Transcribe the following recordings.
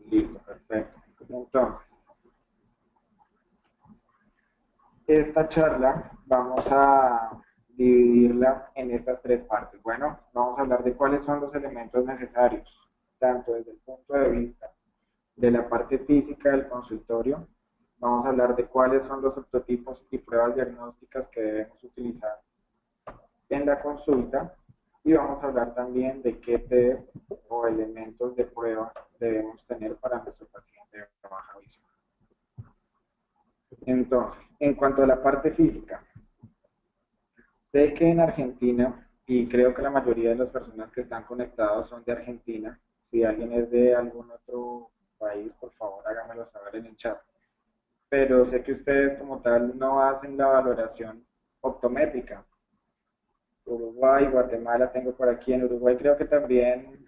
Listo, perfecto. Entonces, esta charla vamos a dividirla en estas tres partes. Bueno, vamos a hablar de cuáles son los elementos necesarios, tanto desde el punto de vista de la parte física del consultorio. Vamos a hablar de cuáles son los prototipos y pruebas diagnósticas que debemos utilizar en la consulta y vamos a hablar también de qué test o elementos de prueba debemos tener para nuestro paciente de baja visión. Entonces, en cuanto a la parte física, sé que en Argentina, y creo que la mayoría de las personas que están conectados son de Argentina, si alguien es de algún otro país, por favor háganmelo saber en el chat. Pero sé que ustedes como tal no hacen la valoración optométrica. Uruguay, Guatemala tengo por aquí. En Uruguay creo que también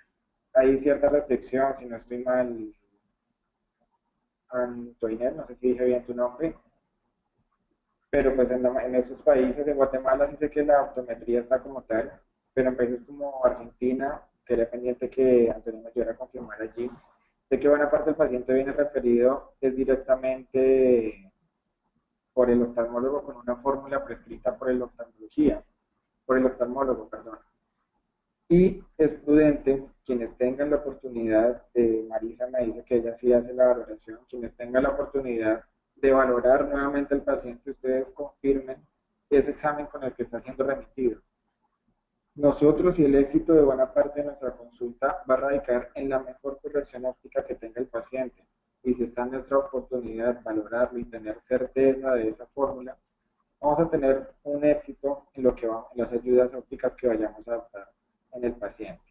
hay cierta restricción, si no estoy mal, Antoinette, no sé si dije bien tu nombre, pero pues en esos países, en Guatemala sí sé que la optometría está como tal, pero en países como Argentina, que era pendiente que Antonio me ayudara a confirmar allí, sé que buena parte del paciente viene referido es directamente por el oftalmólogo con una fórmula prescrita por el oftalmólogo, perdón. Y es prudente, quienes tengan la oportunidad, Marisa me dice que ella sí hace la valoración, quienes tengan la oportunidad de valorar nuevamente al paciente, ustedes confirmen ese examen con el que está siendo remitido. Nosotros y el éxito de buena parte de nuestra consulta va a radicar en la mejor corrección óptica que tenga el paciente. Y si está en nuestra oportunidad valorarlo y tener certeza de esa fórmula, vamos a tener un éxito en lo que va, en las ayudas ópticas que vayamos a adaptar en el paciente.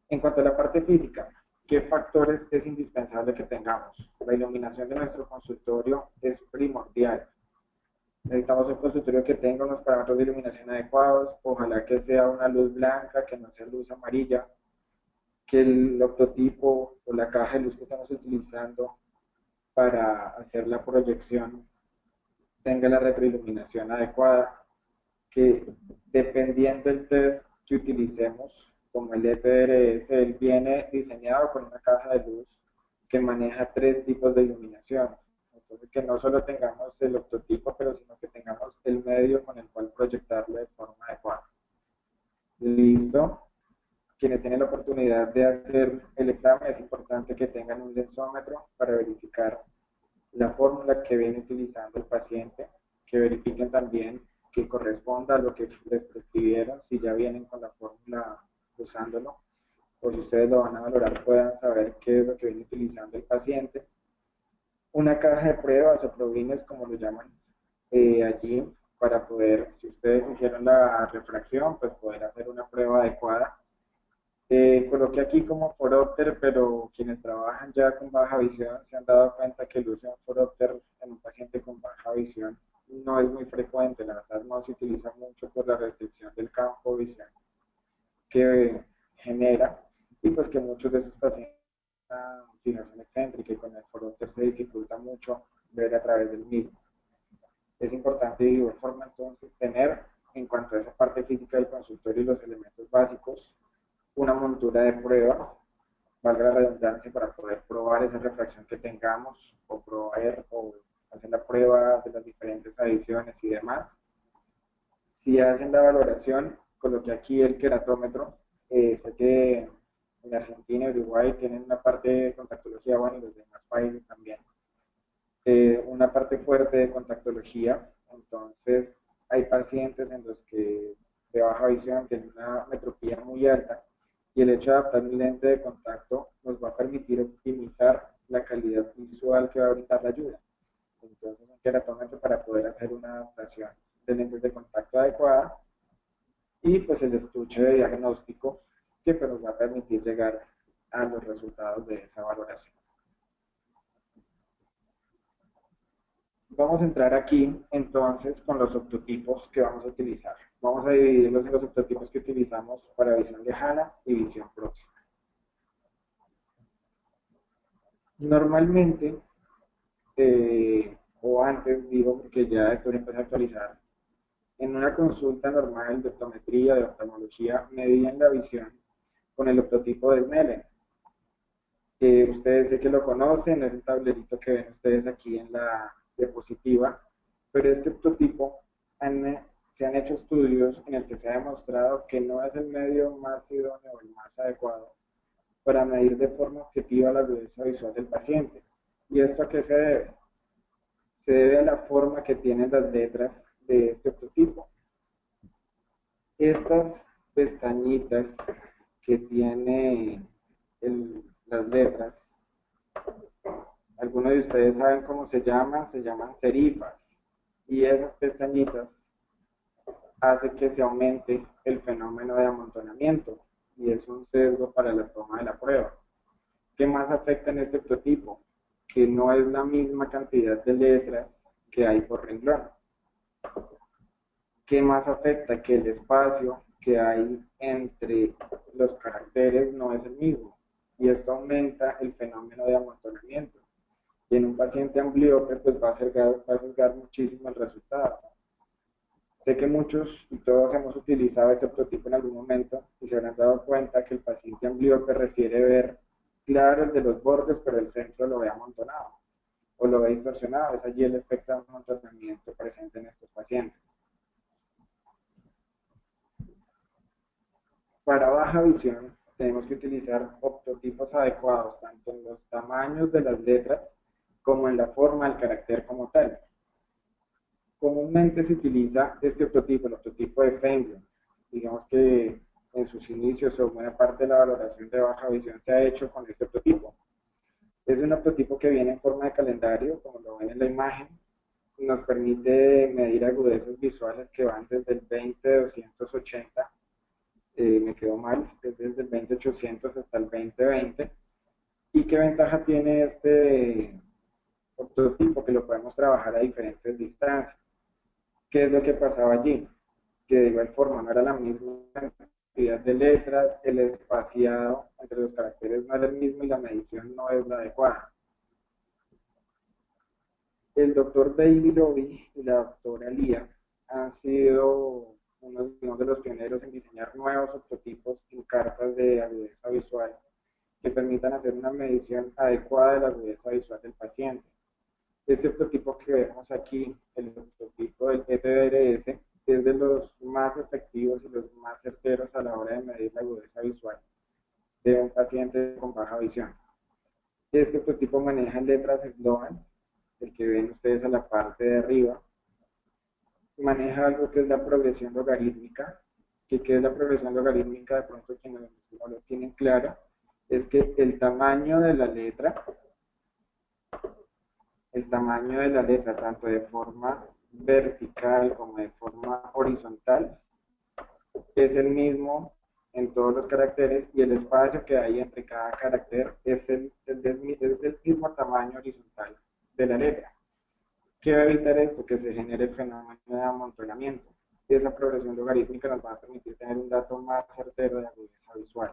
En cuanto a la parte física, ¿qué factores es indispensable que tengamos? La iluminación de nuestro consultorio es primordial. Necesitamos un consultorio que tenga unos parámetros de iluminación adecuados, ojalá que sea una luz blanca, que no sea luz amarilla, que el octotipo o la caja de luz que estamos utilizando para hacer la proyección tenga la retroiluminación adecuada, que dependiendo del test que utilicemos, como el EPRS, él viene diseñado con una caja de luz que maneja tres tipos de iluminación. Entonces, que no solo tengamos el octotipo, pero sino que tengamos el medio con el cual proyectarlo de forma adecuada. Listo. Quienes tienen la oportunidad de hacer el examen, es importante que tengan un densómetro para verificar la fórmula que viene utilizando el paciente, que verifiquen también que corresponda a lo que les prescribieron, si ya vienen con la fórmula usándolo, o si ustedes lo van a valorar, puedan saber qué es lo que viene utilizando el paciente. Una caja de pruebas o provines, como lo llaman allí, para poder, si ustedes hicieron la refracción, pues poder hacer una prueba adecuada. Coloqué aquí como forópter, pero quienes trabajan ya con baja visión se han dado cuenta que el uso de un forópter en un paciente con baja visión no es muy frecuente, la verdad no se utiliza mucho por la restricción del campo visual que genera y pues que muchos de esos pacientes tienen inclinación excéntrica y con el forópter se dificulta mucho ver a través del mismo. Es importante de igual forma entonces tener en cuanto a esa parte física del consultorio y los elementos básicos una montura de prueba, valga la redundancia, para poder probar esa refracción que tengamos o probar o hacer la prueba de las diferentes adiciones y demás. Si hacen la valoración, coloqué aquí el queratómetro. Sé que en Argentina y Uruguay tienen una parte de contactología, bueno, y los demás países también. Una parte fuerte de contactología, entonces hay pacientes en los que de baja visión tienen una metropía muy alta y el hecho de adaptar un lente de contacto nos va a permitir optimizar la calidad visual que va a brindar la ayuda. Entonces, un queratómetro para poder hacer una adaptación de lentes de contacto adecuada y pues el estuche de diagnóstico que pues, nos va a permitir llegar a los resultados de esa valoración. Vamos a entrar aquí entonces con los octotipos que vamos a utilizar. Vamos a dividirlos en los octotipos que utilizamos para visión lejana y visión próxima. Normalmente, o antes digo porque ya estoy empezando a actualizar, en una consulta normal de optometría, de oftalmología, medían la visión con el octotipo de Snellen. Ustedes sé que lo conocen, es el tablerito que ven ustedes aquí en la diapositiva, pero este prototipo se han hecho estudios en el que se ha demostrado que no es el medio más idóneo o el más adecuado para medir de forma objetiva la agudeza visual del paciente. ¿Y esto a qué se debe? Se debe a la forma que tienen las letras de este prototipo. Estas pestañitas que tiene las letras, algunos de ustedes saben cómo se llaman serifas, y esas pestañitas hacen que se aumente el fenómeno de amontonamiento, y es un sesgo para la toma de la prueba. ¿Qué más afecta en este prototipo? Que no es la misma cantidad de letras que hay por renglón. ¿Qué más afecta? Que el espacio que hay entre los caracteres no es el mismo, y esto aumenta el fenómeno de amontonamiento. Y en un paciente ambliope pues va a sesgar muchísimo el resultado. Sé que muchos y todos hemos utilizado este prototipo en algún momento y se habrán dado cuenta que el paciente ambliope refiere ver claro el de los bordes, pero el centro lo ve amontonado o lo ve distorsionado. Es allí el efecto de amontonamiento presente en estos pacientes. Para baja visión tenemos que utilizar optotipos adecuados tanto en los tamaños de las letras como en la forma del carácter como tal. Comúnmente se utiliza este optotipo, el optotipo de Feinberg. Digamos que en sus inicios o buena parte de la valoración de baja visión se ha hecho con este optotipo. Es un optotipo que viene en forma de calendario, como lo ven en la imagen. Nos permite medir agudezas visuales que van desde el 20-280, me quedó mal, es desde el 20-800 hasta el 20-20. ¿Y qué ventaja tiene este optotipo? Que lo podemos trabajar a diferentes distancias. ¿Qué es lo que pasaba allí? Que de igual forma no era la misma cantidad de letras, el espaciado entre los caracteres no era el mismo y la medición no es la adecuada. El doctor David Obi y la doctora Lía han sido uno de los pioneros en diseñar nuevos optotipos en cartas de agudeza visual que permitan hacer una medición adecuada de la agudeza visual del paciente. Este prototipo que vemos aquí, el prototipo del ETDRS, es de los más efectivos y los más certeros a la hora de medir la agudeza visual de un paciente con baja visión. Este prototipo maneja letras eslogan, el que ven ustedes a la parte de arriba. Maneja algo que es la progresión logarítmica, que es la progresión logarítmica, de pronto quienes no lo tienen claro, es que el tamaño de la letra, tanto de forma vertical como de forma horizontal, es el mismo en todos los caracteres y el espacio que hay entre cada carácter es del mismo tamaño horizontal de la letra. ¿Qué va a evitar esto? Que se genere el fenómeno de amontonamiento. Esa progresión logarítmica nos va a permitir tener un dato más certero de agudeza visual.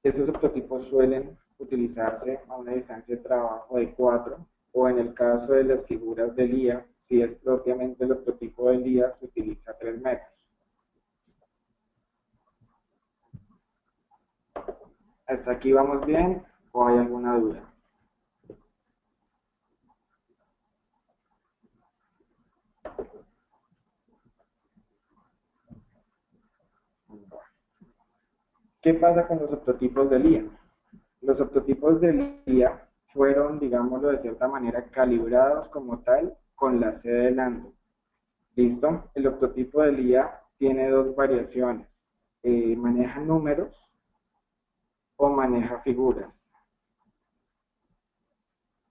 Estos optotipos suelen utilizarse a una distancia de trabajo de 4, o en el caso de las figuras de Lía, si es propiamente el optotipo de Lía, se utiliza 3 metros. ¿Hasta aquí vamos bien o hay alguna duda? ¿Qué pasa con los optotipos de Lía? Los optotipos de Lía fueron, digámoslo de cierta manera, calibrados como tal con la C de Lando. ¿Listo? El optotipo de Lía tiene dos variaciones. Maneja números o maneja figuras.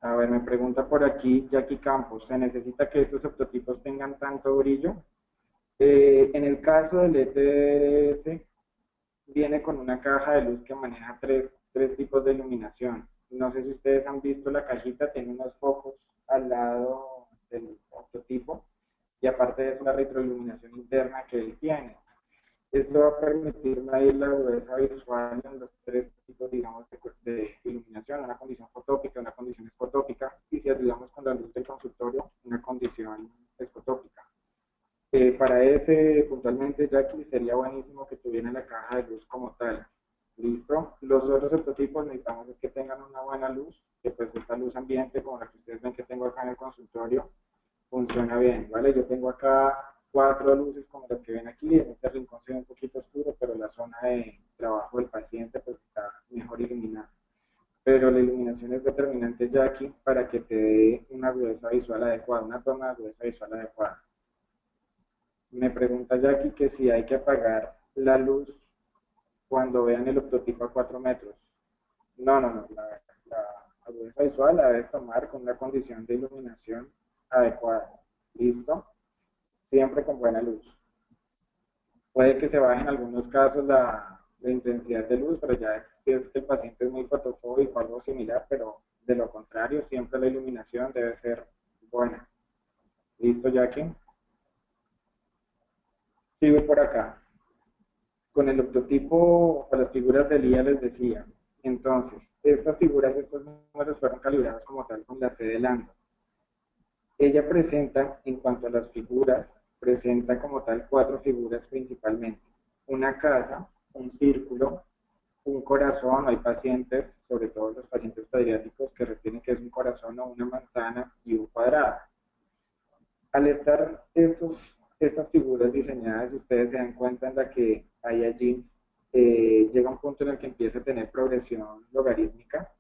A ver, me pregunta por aquí Jackie Campos, ¿se necesita que estos optotipos tengan tanto brillo? En el caso del ETDRS, viene con una caja de luz que maneja tres tipos de iluminación. No sé si ustedes han visto la cajita, tiene unos focos al lado del prototipo y aparte de eso la retroiluminación interna que él tiene. Esto va a permitir medir la agudeza visual en los tres tipos, digamos, de iluminación, una condición fotópica, una condición esfotópica, y si ayudamos con la luz del consultorio, una condición esfotópica. Para puntualmente, Jackie, sería buenísimo que tuviera la caja de luz como tal. ¿Listo? Los otros los prototipos necesitamos es que tengan una buena luz, que pues esta luz ambiente, como la que ustedes ven que tengo acá en el consultorio, funciona bien, ¿vale? Yo tengo acá 4 luces como las que ven aquí, en este rincón se ve un poquito oscuro, pero la zona de trabajo del paciente pues está mejor iluminada. Pero la iluminación es determinante ya aquí para que te dé una agudeza visual adecuada, una toma de agudeza visual adecuada. Me pregunta Jackie que si hay que apagar la luz cuando vean el optotipo a 4 metros. No, no, no. La agudeza visual la debes tomar con una condición de iluminación adecuada. ¿Listo? Siempre con buena luz. Puede que se baje en algunos casos la intensidad de luz, pero ya es que el paciente es muy fotofóbico o algo similar, pero de lo contrario, siempre la iluminación debe ser buena. ¿Listo, Jackie? Sigo por acá. Con el optotipo o las figuras del IA les decía. Entonces, estas figuras, estos números fueron calibrados como tal con la C de Lambda. Ella presenta, en cuanto a las figuras, presenta como tal 4 figuras principalmente. Una casa, un círculo, un corazón, hay pacientes, sobre todo los pacientes pediátricos, que refieren que es un corazón o una manzana y un cuadrado. Al estar estas figuras diseñadas, ustedes se dan cuenta en la que hay allí, llega un punto en el que empieza a tener progresión logarítmica.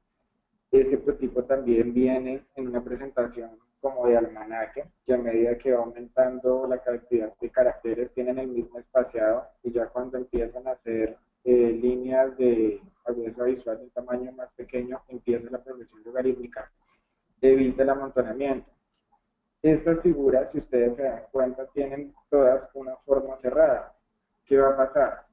Ese prototipo también viene en una presentación como de almanaque, que a medida que va aumentando la cantidad de caracteres tienen el mismo espaciado y ya cuando empiezan a hacer líneas de agudeza visual de un tamaño más pequeño, empieza la progresión logarítmica, evita el amontonamiento. Estas figuras, si ustedes se dan cuenta, tienen todas una forma cerrada. ¿Qué va a pasar?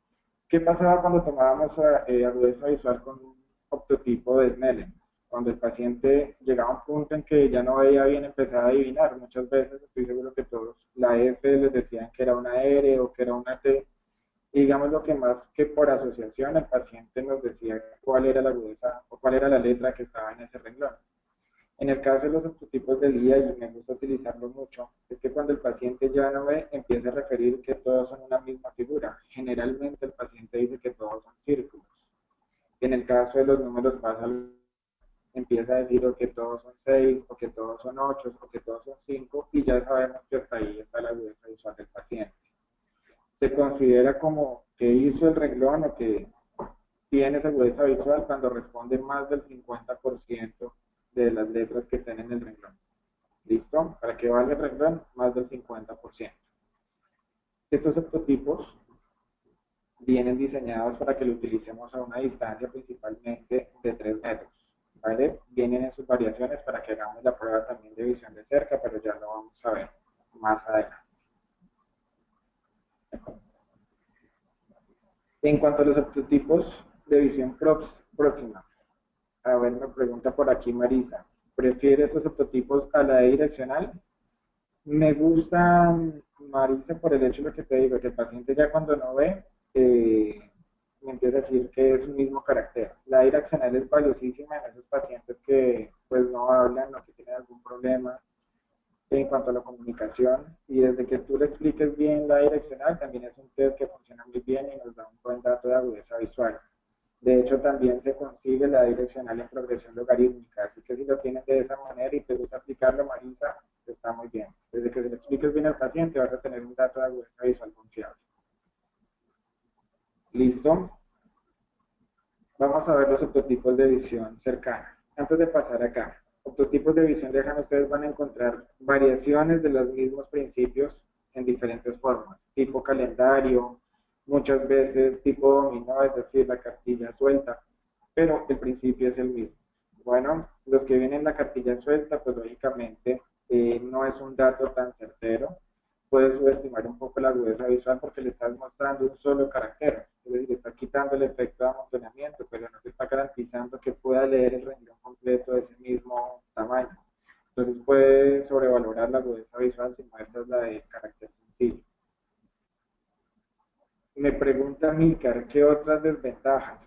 ¿Qué pasaba cuando tomábamos agudeza visual con un optotipo de Snellen? Cuando el paciente llegaba a un punto en que ya no veía bien, empezaba a adivinar. Muchas veces, estoy seguro que todos, la F les decían que era una R o que era una T. Y digamos lo que más que por asociación, el paciente nos decía cuál era la agudeza o cuál era la letra que estaba en ese renglón. En el caso de los prototipos del IA, y me gusta utilizarlo mucho, es que cuando el paciente ya no ve, empieza a referir que todos son una misma figura. Generalmente el paciente dice que todos son círculos. En el caso de los números pasa, empieza a decir o que todos son 6, o que todos son 8, o que todos son 5, y ya sabemos que hasta ahí está la agudeza visual del paciente. Se considera como que hizo el renglón o que tiene esa agudeza visual cuando responde más del 50% de las letras que estén en el renglón. ¿Listo? Para que valga el renglón, más del 50%. Estos prototipos vienen diseñados para que lo utilicemos a una distancia principalmente de 3 metros. ¿Vale? Vienen en sus variaciones para que hagamos la prueba también de visión de cerca, pero ya lo vamos a ver más adelante. En cuanto a los prototipos de visión próxima, a ver, me pregunta por aquí Marisa, ¿prefiere estos prototipos a la de direccional? Me gusta, Marisa, por el hecho de lo que te digo, que el paciente ya cuando no ve, me empieza a decir que es un mismo carácter. La direccional es valiosísima en esos pacientes que pues no hablan o que tienen algún problema en cuanto a la comunicación, y desde que tú le expliques bien la direccional, también es un test que funciona muy bien y nos da un buen dato de agudeza visual. De hecho, también se consigue la direccional en progresión logarítmica, así que si lo tienes de esa manera y te gusta aplicarlo, Marisa, está muy bien. Desde que se lo expliques bien al paciente, vas a tener un dato de agudeza visual confiable. ¿Listo? Vamos a ver los optotipos de visión cercana. Antes de pasar acá, optotipos de visión lejana, ustedes van a encontrar variaciones de los mismos principios en diferentes formas, tipo calendario, muchas veces tipo dominó, es decir, la cartilla suelta, pero el principio es el mismo. Bueno, los que vienen en la cartilla suelta, pues lógicamente no es un dato tan certero, puedes subestimar un poco la agudeza visual porque le estás mostrando un solo carácter, es decir, le está quitando el efecto de amontonamiento, pero no te está garantizando que pueda leer el renglón completo de ese mismo tamaño. Entonces puede sobrevalorar la agudeza visual si muestras la de carácter sencillo. Me pregunta Milcar, ¿qué otras desventajas?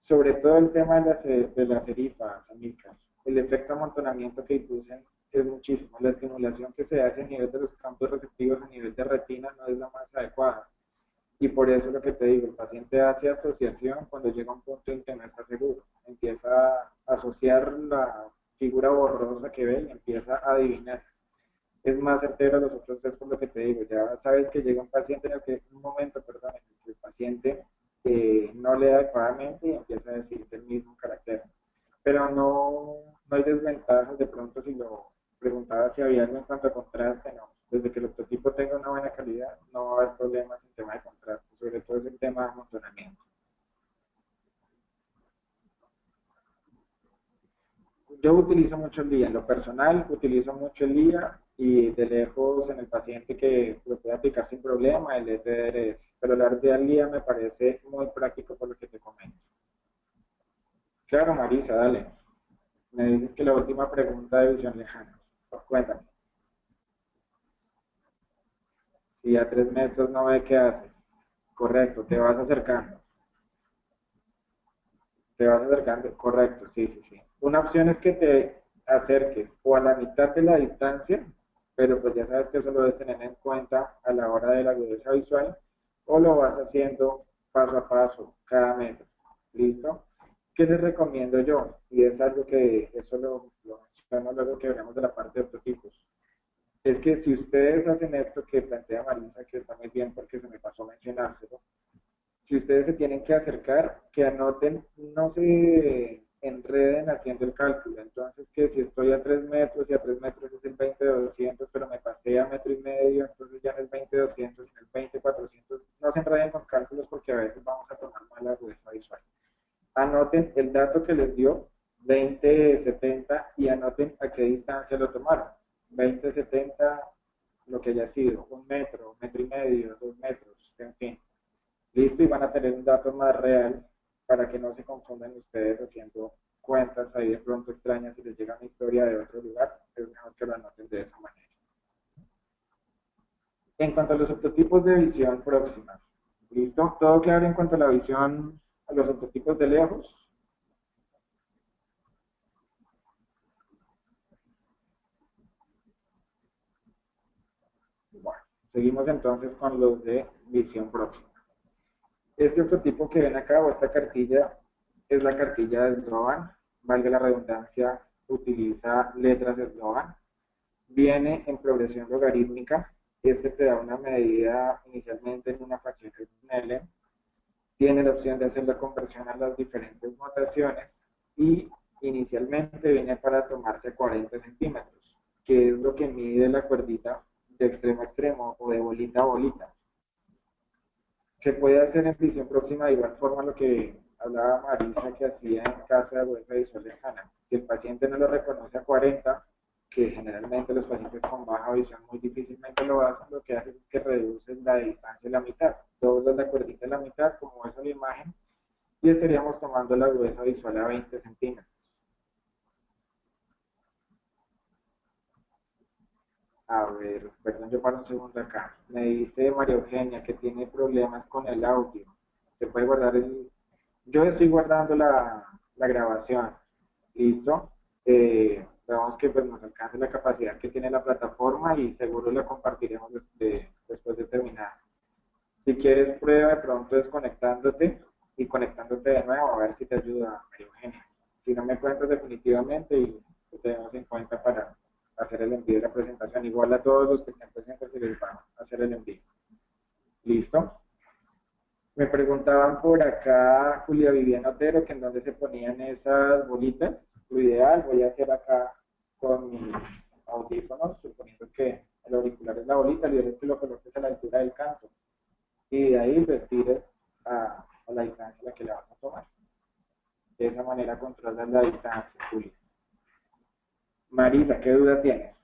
Sobre todo el tema de las serifas, Milcar. El efecto amontonamiento que inducen es muchísimo. La estimulación que se hace a nivel de los campos receptivos, a nivel de retina, no es la más adecuada. Y por eso lo que te digo, el paciente hace asociación cuando llega a un punto en que no está seguro. Empieza a asociar la figura borrosa que ve y empieza a adivinar. Es más certero a los otros test por lo que te digo. Ya sabes que llega un paciente en el que, un momento, perdón, en el que el paciente no lee adecuadamente y empieza a decir el mismo carácter. Pero no hay desventajas de pronto si lo preguntaba si había algo en cuanto a contraste, no. Desde que el prototipo tenga una buena calidad, no va a haber problemas en tema de contraste, sobre todo es el tema de amontonamiento. Yo utilizo mucho el día, en lo personal utilizo mucho el día y de lejos en el paciente que lo puede aplicar sin problema, el SDRS, pero el arte al día me parece muy práctico por lo que te comento. Claro, Marisa, dale. Me dices que la última pregunta de visión lejana. Cuéntame. Si a 3 metros no ve qué haces. Correcto, te vas acercando. Te vas acercando, correcto, sí, sí, sí. Una opción es que te acerques o a la mitad de la distancia, pero pues ya sabes que eso lo debes tener en cuenta a la hora de la agudeza visual, o lo vas haciendo paso a paso, cada metro. ¿Listo? ¿Qué les recomiendo yo? Y es algo que eso lo menciono luego que hablamos de la parte de prototipos. Es que si ustedes hacen esto que plantea Marisa, que está muy bien porque se me pasó mencionárselo, si ustedes se tienen que acercar, que anoten, no se enreden haciendo el cálculo. Entonces, que si estoy a 3 metros y a 3 metros es el 20 de 200, pero me pasé a metro y medio, entonces ya no es 20 de 200, sino el 20 400. No se enreden con cálculos porque a veces vamos a tomar mala agudeza visual. Anoten el dato que les dio, 20, 70, y anoten a qué distancia lo tomaron. 20, 70, lo que haya sido, 1 metro, metro y medio, 2 metros, en fin. Listo, y van a tener un dato más real para que no se confundan ustedes haciendo cuentas ahí de pronto extrañas si les llega una historia de otro lugar, es mejor que lo anoten de esa manera. En cuanto a los prototipos de visión próxima, ¿listo? ¿Todo claro en cuanto a la visión, a los prototipos de lejos? Bueno, seguimos entonces con los de visión próxima. Este prototipo que ven acá, o esta cartilla, es la cartilla de Sloan, valga la redundancia, utiliza letras de Sloan, viene en progresión logarítmica, este te da una medida inicialmente en una fracción de Snellen, tiene la opción de hacer la conversión a las diferentes notaciones y inicialmente viene para tomarse 40 centímetros, que es lo que mide la cuerdita de extremo a extremo o de bolita a bolita. Se puede hacer en visión próxima de igual forma lo que hablaba Marisa que hacía en casa de agudeza visual lejana. Si el paciente no lo reconoce a 40, que generalmente los pacientes con baja visión muy difícilmente lo hacen, lo que hace es que reducen la distancia a la mitad. Doblas la cuerdita a la mitad, como ves en la imagen, y estaríamos tomando la agudeza visual a 20 centímetros. A ver, perdón, yo paro un segundo acá. Me dice María Eugenia que tiene problemas con el audio. Se puede guardar el... Yo estoy guardando la grabación. ¿Listo? Veamos que pues, nos alcance la capacidad que tiene la plataforma y seguro la compartiremos después de terminar. Si quieres, prueba de pronto desconectándote y conectándote de nuevo a ver si te ayuda, María Eugenia. Si no me cuentas definitivamente y te tenemos en cuenta para hacer el envío de la presentación. Igual a todos los que estén presentes se les va a hacer el envío. ¿Listo? Me preguntaban por acá, Julia Viviana Otero, que en dónde se ponían esas bolitas. Lo ideal, voy a hacer acá con mis audífonos, suponiendo que el auricular es la bolita, lo ideal es que lo coloques a la altura del canto. Y de ahí retires a la distancia a la que le vas a tomar. De esa manera controlas la distancia, Julia. Marisa, ¿qué duda tienes?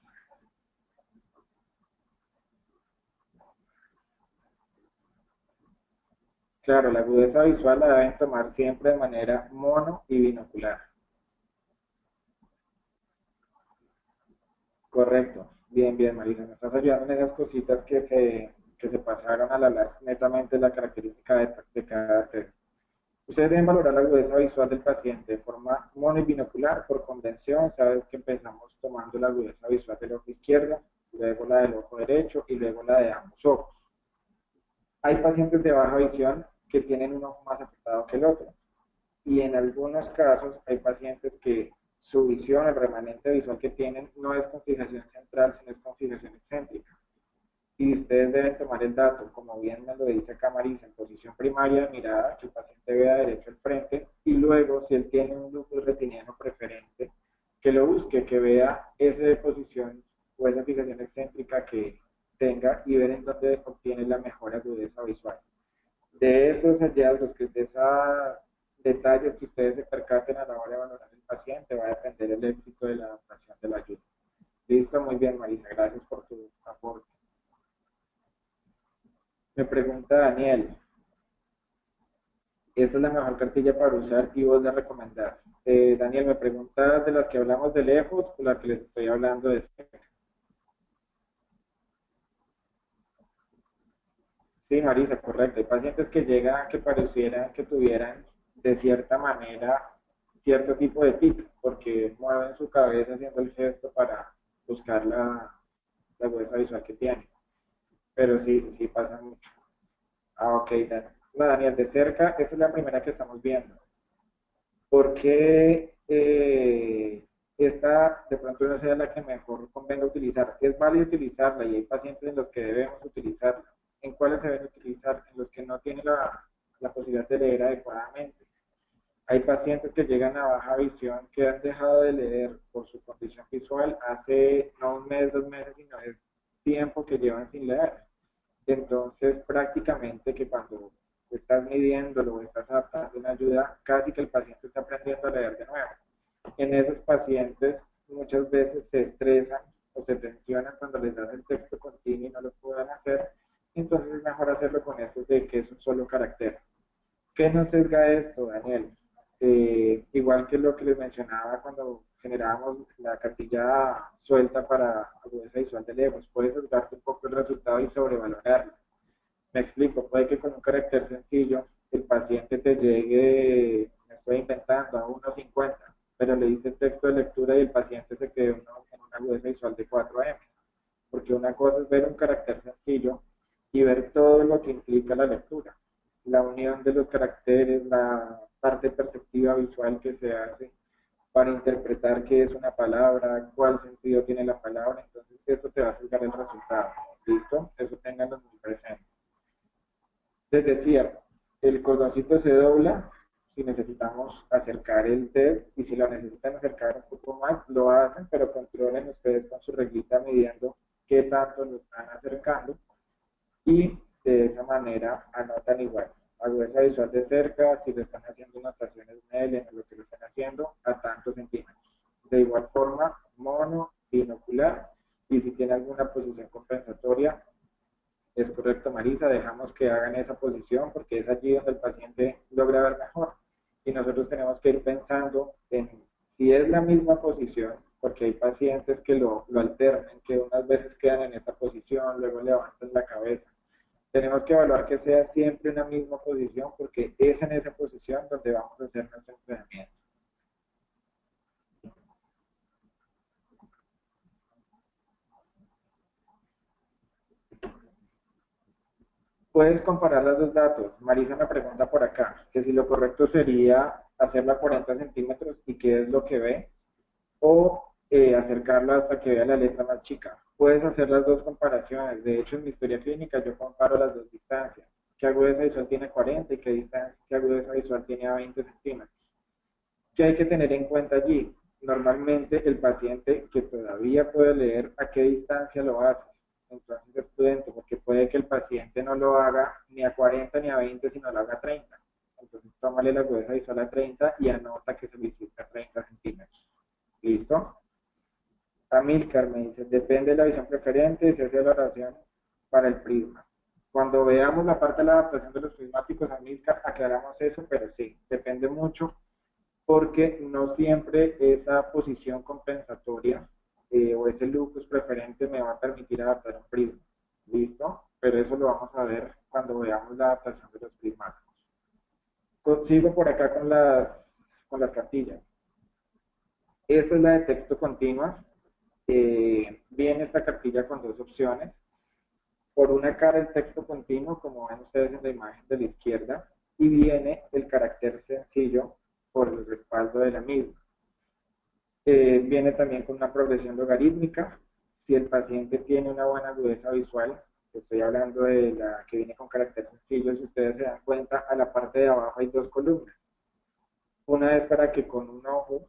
Claro, la agudeza visual la deben tomar siempre de manera mono y binocular. Correcto. Bien, bien, Marisa. Me estás ayudando en esas cositas que se pasaron a la larga, netamente la característica de cada test. Ustedes deben valorar la agudeza visual del paciente de forma mono y binocular. Por convención, sabes que empezamos tomando la agudeza visual del ojo izquierdo, luego la del ojo derecho y luego la de ambos ojos. Hay pacientes de baja visión que tienen un ojo más afectado que el otro. Y en algunos casos hay pacientes que su visión, el remanente visual que tienen, no es con fijación central, sino es con fijación excéntrica. Y ustedes deben tomar el dato, como bien me lo dice acá Marisa, en posición primaria de mirada, que el paciente vea derecho al frente, y luego, si él tiene un lupus retiniano preferente, que lo busque, que vea esa posición o esa fijación excéntrica que tenga y ver en dónde obtiene la mejor agudeza visual. De esos hallazgos, de esos detalles que ustedes se percaten a la hora de valorar el paciente, va a depender el éxito de la adaptación de la ayuda. Listo, muy bien, Marisa, gracias por tu aporte. Me pregunta Daniel, ¿esta es la mejor cartilla para usar y vos la recomendás? Daniel, me pregunta de las que hablamos de lejos o la que les estoy hablando de cerca. Sí, Marisa, correcto. Hay pacientes que llegan que parecieran que tuvieran de cierta manera cierto tipo de tic, porque mueven su cabeza haciendo el gesto para buscar la huesa visual que tienen. Pero sí, sí pasa mucho. Ah, ok, no, Daniel, de cerca, esa es la primera que estamos viendo. ¿Por qué esta de pronto no sea la que mejor convenga utilizar? Es válido utilizarla y hay pacientes en los que debemos utilizarla. ¿En cuáles se deben utilizar? En los que no tienen la posibilidad de leer adecuadamente. Hay pacientes que llegan a baja visión que han dejado de leer por su condición visual hace no un mes, 2 meses, sino es tiempo que llevan sin leer. Entonces, prácticamente que cuando estás midiéndolo o estás adaptando una ayuda, casi que el paciente está aprendiendo a leer de nuevo. En esos pacientes muchas veces se estresan o se tensionan cuando les das el texto continuo y no lo puedan hacer, entonces es mejor hacerlo con eso de que es un solo carácter. ¿Qué nos sesga esto, Daniel? Igual que lo que les mencionaba cuando generábamos la cartilla suelta para agudeza visual de lejos, puedes sesgarte un poco el resultado y sobrevalorarlo. Me explico, puede que con un carácter sencillo el paciente te llegue, me estoy inventando, a 1.50, pero le dice texto de lectura y el paciente se quede en una agudeza visual de 4M, porque una cosa es ver un carácter sencillo y ver todo lo que implica la lectura, la unión de los caracteres, la parte perceptiva visual que se hace para interpretar qué es una palabra, cuál sentido tiene la palabra, entonces eso te va a fijar el resultado. ¿Listo? Eso ténganlo muy presente. Les decía, el cordoncito se dobla si necesitamos acercar el test y si lo necesitan acercar un poco más, lo hacen, pero controlen ustedes con su reglita midiendo qué tanto lo están acercando y de esa manera anotan igual. Agudeza visual de cerca, si le están haciendo notaciones MEL en lo que lo están haciendo, a tantos centímetros. De igual forma, mono, binocular, y si tiene alguna posición compensatoria, es correcto, Marisa, dejamos que hagan esa posición porque es allí donde el paciente logra ver mejor. Y nosotros tenemos que ir pensando en si es la misma posición, porque hay pacientes que lo alternan, que unas veces quedan en esta posición, luego levantan la cabeza. Tenemos que evaluar que sea siempre una misma posición porque es en esa posición donde vamos a hacer nuestro entrenamiento. Puedes comparar los dos datos. Marisa me pregunta por acá, que si lo correcto sería hacerla a 40 centímetros y qué es lo que ve, o acercarla hasta que vea la letra más chica. Puedes hacer las dos comparaciones. De hecho, en mi historia clínica yo comparo las dos distancias. ¿Qué agudeza visual tiene 40 y qué agudeza visual tiene a 20 centímetros? ¿Qué hay que tener en cuenta allí? Normalmente el paciente que todavía puede leer, ¿a qué distancia lo hace? Entonces es prudente, porque puede que el paciente no lo haga ni a 40 ni a 20, sino lo haga a 30. Entonces tómale la agudeza visual a 30 y anota que se le hiciste a 30 centímetros. ¿Listo? Amílcar me dice, depende de la visión preferente, se hace la oración para el prisma. Cuando veamos la parte de la adaptación de los prismáticos, Amílcar, aclaramos eso, pero sí, depende mucho porque no siempre esa posición compensatoria o ese lupus preferente me va a permitir adaptar un prisma. ¿Listo? Pero eso lo vamos a ver cuando veamos la adaptación de los prismáticos. Sigo por acá con las cartillas. Esta es la de texto continua. Viene esta cartilla con dos opciones. por una cara el texto continuo, como ven ustedes en la imagen de la izquierda, y viene el carácter sencillo por el respaldo de la misma. Viene también con una progresión logarítmica. Si el paciente tiene una buena agudeza visual, estoy hablando de la que viene con carácter sencillo, si ustedes se dan cuenta, a la parte de abajo hay dos columnas. Una es para que con un ojo,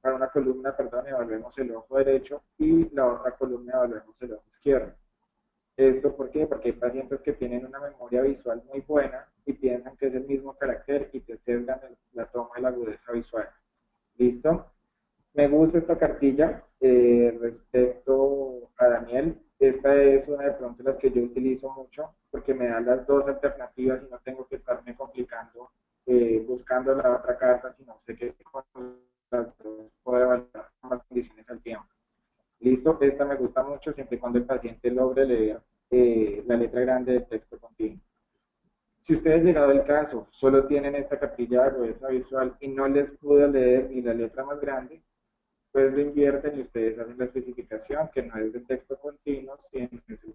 para una columna, perdón, evaluemos el ojo derecho y la otra columna evaluemos el ojo izquierdo. ¿Esto por qué? Porque hay pacientes que tienen una memoria visual muy buena y piensan que es el mismo carácter y te sesgan la toma de la agudeza visual. ¿Listo? Me gusta esta cartilla respecto a Daniel. Esta es una de pronto las que yo utilizo mucho porque me da las dos alternativas y no tengo que estarme complicando buscando la otra carta, sino sé que con las dos puedo evaluar ambas condiciones al tiempo. Listo, esta me gusta mucho siempre y cuando el paciente logre leer la letra grande del texto continuo. Si ustedes llegado el caso solo tienen esta cartilla de agudeza visual y no les pude leer ni la letra más grande, pues lo invierten y ustedes hacen la especificación que no es de texto continuo, sino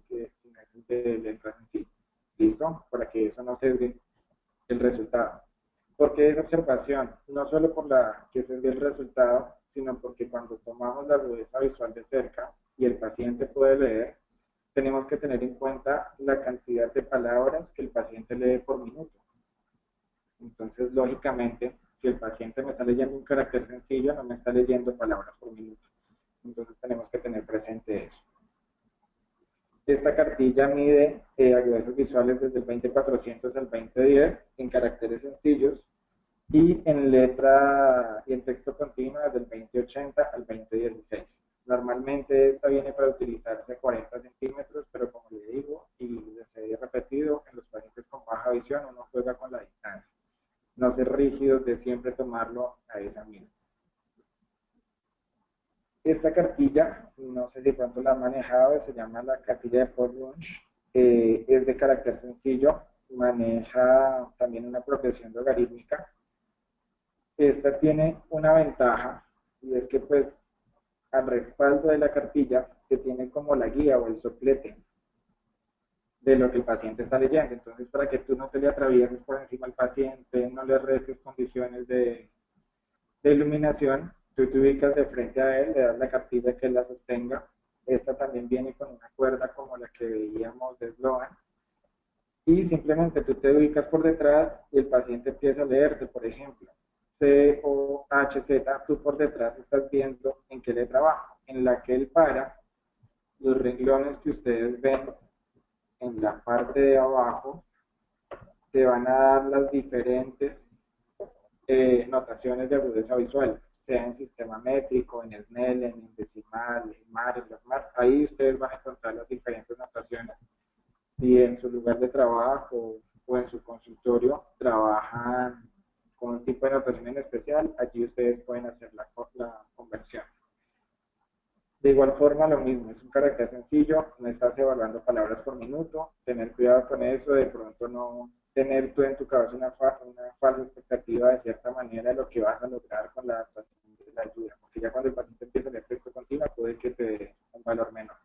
es el de letras en sí. ¿Listo? Para que eso no sesgue el resultado. Porque es observación, no solo por la que se ve el resultado, sino porque cuando tomamos la agudeza visual de cerca y el paciente puede leer, tenemos que tener en cuenta la cantidad de palabras que el paciente lee por minuto. Entonces, lógicamente, si el paciente me está leyendo un carácter sencillo, no me está leyendo palabras por minuto. Entonces, tenemos que tener presente eso. Esta cartilla mide agudezas visuales desde el 20400 al 2010 en caracteres sencillos y en letra y en texto continuo desde el 2080 al 2016. Normalmente esta viene para utilizarse a 40 centímetros, pero como le digo y les he repetido, en los pacientes con baja visión uno juega con la distancia. No ser rígidos de siempre tomarlo a esa misma. Esta cartilla, no sé si pronto la han manejado, se llama la cartilla de Paul Wunsch, es de carácter sencillo, maneja también una progresión logarítmica. Esta tiene una ventaja y es que pues al respaldo de la cartilla se tiene como la guía o el soplete de lo que el paciente está leyendo. Entonces, para que tú no te le atravieses por encima al paciente, no le restes condiciones de iluminación, tú te ubicas de frente a él, le das la cartilla que él la sostenga. Esta también viene con una cuerda como la que veíamos de Sloan. Y simplemente tú te ubicas por detrás y el paciente empieza a leerte, por ejemplo. C, O, H, Z, tú por detrás estás viendo en qué letra va. En la que él para, los renglones que ustedes ven en la parte de abajo te van a dar las diferentes notaciones de agudeza visual, sea en sistema métrico, en Snellen, en decimal, en MAR, en LASMAR. Ahí ustedes van a encontrar las diferentes notaciones. Si en su lugar de trabajo o en su consultorio trabajan con un tipo de notación en especial, allí ustedes pueden hacer la conversión. De igual forma, lo mismo, es un carácter sencillo, no estás evaluando palabras por minuto, tener cuidado con eso, de pronto no tener tú en tu cabeza una falsa expectativa de cierta manera de lo que vas a lograr con la adaptación de la ayuda, porque ya cuando el paciente empieza el efecto continuo puede que te dé un valor menor.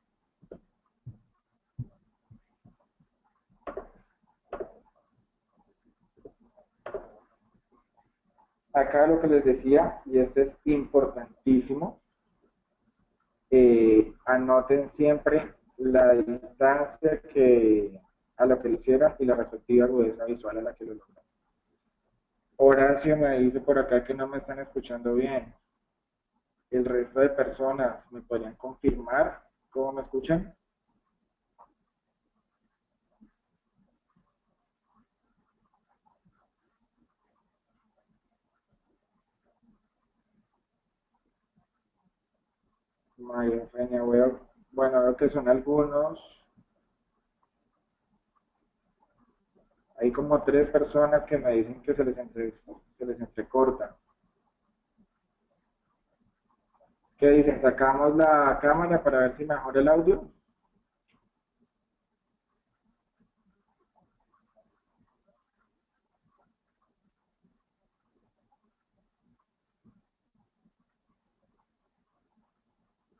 Acá lo que les decía, y esto es importantísimo, anoten siempre la distancia a la que lo hicieron y la respectiva agudeza visual a la que lo lograron. Horacio me dice por acá que no me están escuchando bien. El resto de personas me podrían confirmar cómo me escuchan. María Eugenia, bueno, veo que son algunos. Hay como 3 personas que me dicen que se les entrecorta. ¿Qué dicen? ¿Sacamos la cámara para ver si mejora el audio?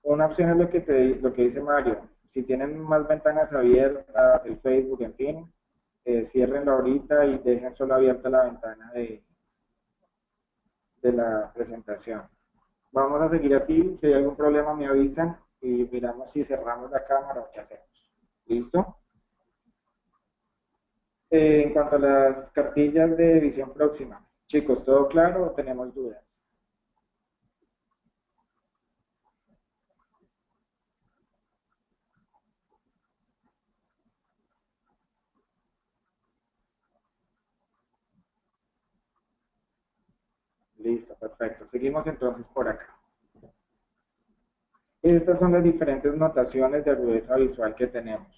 Una opción es lo que dice Mario. si tienen más ventanas abiertas, el Facebook, en fin, ciérrenlo ahorita y dejen solo abierta la ventana de la presentación. Vamos a seguir aquí, si hay algún problema me avisan y miramos si cerramos la cámara o qué hacemos. ¿Listo? En cuanto a las cartillas de visión próxima, chicos, ¿todo claro o tenemos dudas? Listo, perfecto. Seguimos entonces por acá. Estas son las diferentes notaciones de agudeza visual que tenemos.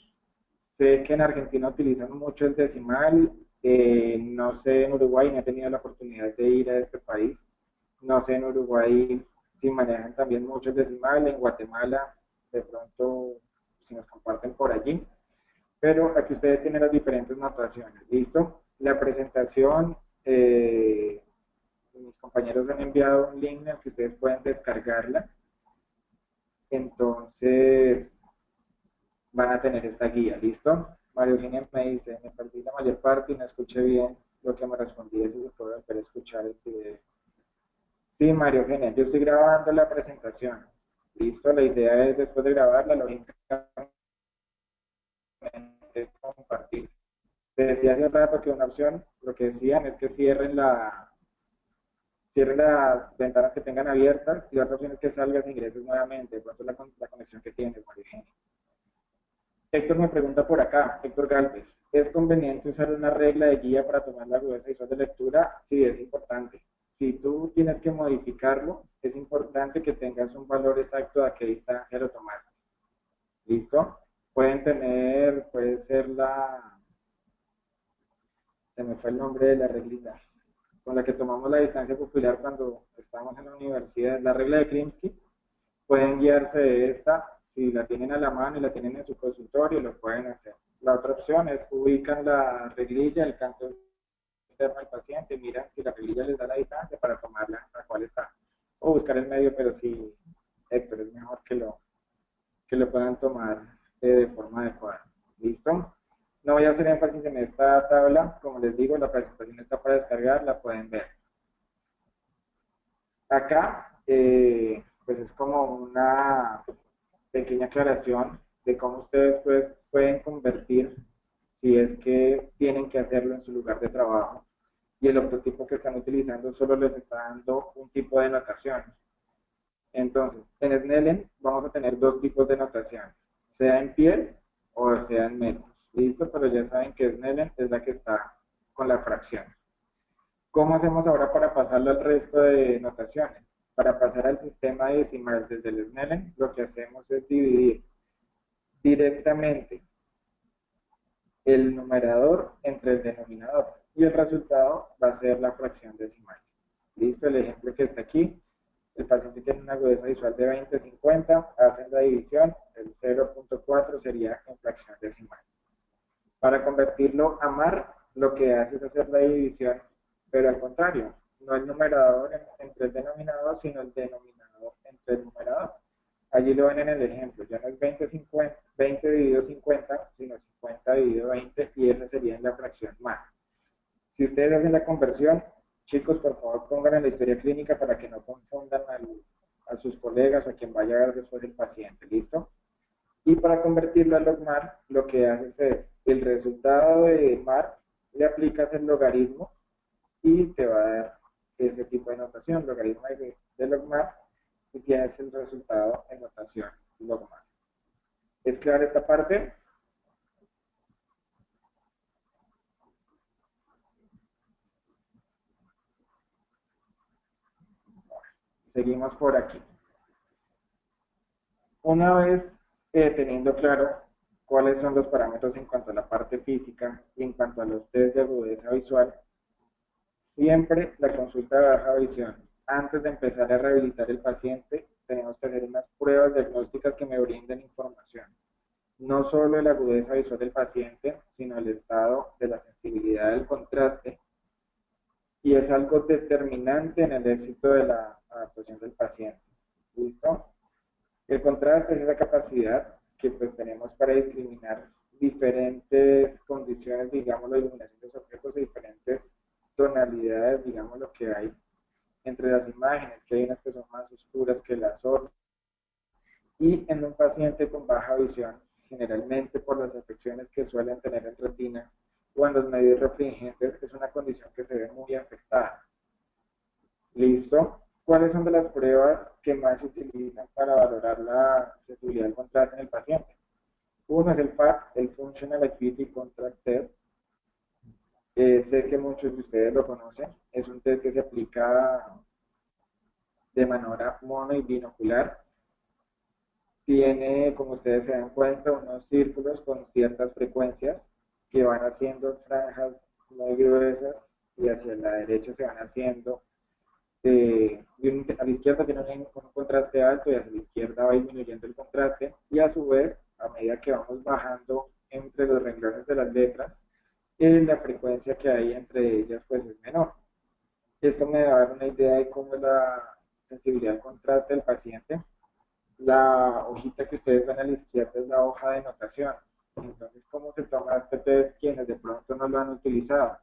Sé que en Argentina utilizan mucho el decimal, no sé en Uruguay, no he tenido la oportunidad de ir a este país, no sé en Uruguay si manejan también mucho el decimal, en Guatemala de pronto si nos comparten por allí, pero aquí ustedes tienen las diferentes notaciones, ¿listo? La presentación, mis compañeros han enviado un link en el que ustedes pueden descargarla, entonces van a tener esta guía, ¿listo? Mario Eugenia me dice, me perdí la mayor parte y no escuché bien lo que me respondí, si se puede volver a escuchar el video. Sí, Mario Eugenia, yo estoy grabando la presentación, ¿listo? La idea es después de grabarla, lógicamente compartir. Te decía hace rato que una opción, lo que decían es que cierren las ventanas que tengan abiertas y la otra opción es que salgas e ingreses nuevamente, por eso la conexión que tienes, Mario Eugenia. Héctor me pregunta por acá, Héctor Galvez, ¿es conveniente usar una regla de guía para tomar la agudeza visual de lectura? Sí, es importante. Si tú tienes que modificarlo, es importante que tengas un valor exacto de a qué distancia lo tomaste. ¿Listo? Puede ser se me fue el nombre de la reglita, con la que tomamos la distancia popular cuando estamos en la universidad, la regla de Krimsky. Pueden guiarse de esta, si la tienen a la mano y la tienen en su consultorio, lo pueden hacer. La otra opción es ubican la reglilla, el canto interno del paciente, miran si la reglilla les da la distancia para tomarla a cuál está. O buscar el medio, pero sí, Héctor, es mejor que lo puedan tomar de forma adecuada. ¿Listo? No voy a hacer énfasis en esta tabla, como les digo, la presentación está para descargar, la pueden ver. Acá, pues es como una pequeña aclaración de cómo ustedes pueden convertir si es que tienen que hacerlo en su lugar de trabajo y el prototipo que están utilizando solo les está dando un tipo de notación. Entonces, en Snellen vamos a tener dos tipos de notación, sea en piel o sea en metros. ¿Listo? Pero ya saben que Snellen es la que está con la fracción. ¿Cómo hacemos ahora para pasarlo al resto de notaciones? Para pasar al sistema decimal desde el Snellen, lo que hacemos es dividir directamente el numerador entre el denominador y el resultado va a ser la fracción decimal. Listo, el ejemplo que está aquí, el paciente tiene una agudeza visual de 20-50, hacen la división, el 0.4 sería en fracción decimal. Para convertirlo a mar, lo que hace es hacer la división, pero al contrario, no el numerador entre el denominador, sino el denominador entre el numerador. Allí lo ven en el ejemplo, ya no es 20 dividido 50, sino 50 dividido 20 y esa sería la fracción más. Si ustedes hacen la conversión, chicos, por favor pongan en la historia clínica para que no confundan a sus colegas o a quien vaya a ver después el paciente, ¿listo? Y para convertirlo a logmar, lo que haces es el resultado de mar, le aplicas el logaritmo y te va a dar ese tipo de notación, logaritmo de logmar, y tienes el resultado en notación logmar. ¿Es clara esta parte? Seguimos por aquí. Una vez teniendo claro cuáles son los parámetros en cuanto a la parte física y en cuanto a los test de agudeza visual, siempre la consulta de baja visión. Antes de empezar a rehabilitar el paciente, tenemos que hacer unas pruebas diagnósticas que me brinden información. No solo de la agudeza visual del paciente, sino el estado de la sensibilidad del contraste. Y es algo determinante en el éxito de la adaptación del paciente. ¿Listo? El contraste es esa capacidad que pues tenemos para discriminar diferentes condiciones, digamos, la iluminación de los objetos, de diferentes tonalidades, digamos, lo que hay entre las imágenes, que hay unas que son más oscuras que las otras. Y en un paciente con baja visión, generalmente por las afecciones que suelen tener en retina o en los medios refringentes, es una condición que se ve muy afectada. ¿Listo? ¿Cuáles son de las pruebas que más se utilizan para valorar la sensibilidad al contraste en el paciente? Uno es el FAC, el Functional Acuity Contrast Test. Sé que muchos de ustedes lo conocen. Es un test que se aplica de manera mono y binocular. Tiene, como ustedes se dan cuenta, unos círculos con ciertas frecuencias que van haciendo franjas muy gruesas y hacia la derecha se van haciendo. A la izquierda tiene un contraste alto y hacia la izquierda va disminuyendo el contraste, y a su vez, a medida que vamos bajando entre los renglones de las letras, la frecuencia que hay entre ellas pues es menor. Esto me va a dar una idea de cómo es la sensibilidad al contraste del paciente. La hojita que ustedes ven a la izquierda es la hoja de notación. Entonces, ¿cómo se toma este test? Quienes de pronto no lo han utilizado.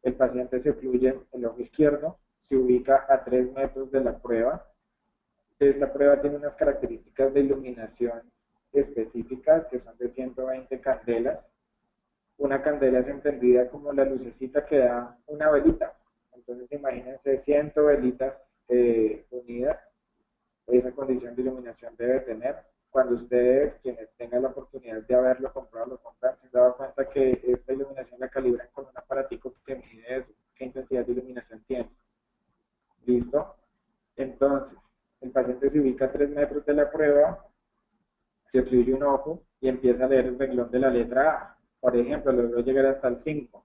El paciente se fluye el ojo izquierdo, se ubica a 3 metros de la prueba. Esta prueba tiene unas características de iluminación específicas que son de 120 candelas. Una candela es entendida como la lucecita que da una velita. Entonces, imagínense 100 velitas unidas. Esa condición de iluminación debe tener. Cuando ustedes, quienes tengan la oportunidad de haberlo comprado, lo compran, se han dado cuenta que esta iluminación la calibran con un aparatico que mide qué intensidad de iluminación tiene. ¿Listo? Entonces, el paciente se ubica a 3 metros de la prueba, se fluye un ojo y empieza a leer el renglón de la letra A. Por ejemplo, logró llegar hasta el 5.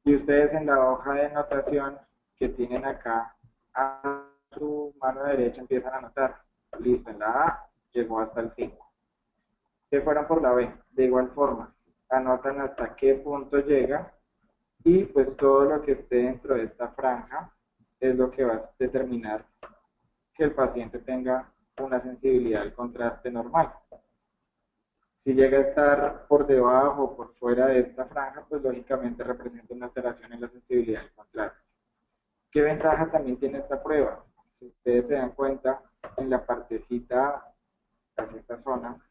Y ustedes en la hoja de anotación que tienen acá a su mano derecha empiezan a anotar. Listo, en la A llegó hasta el 5. Se fueron por la B. De igual forma, anotan hasta qué punto llega y pues todo lo que esté dentro de esta franja es lo que va a determinar que el paciente tenga una sensibilidad al contraste normal. Si llega a estar por debajo o por fuera de esta franja, pues lógicamente representa una alteración en la sensibilidad al contraste. ¿Qué ventaja también tiene esta prueba? Si ustedes se dan cuenta, en la partecita, hacia esta zona,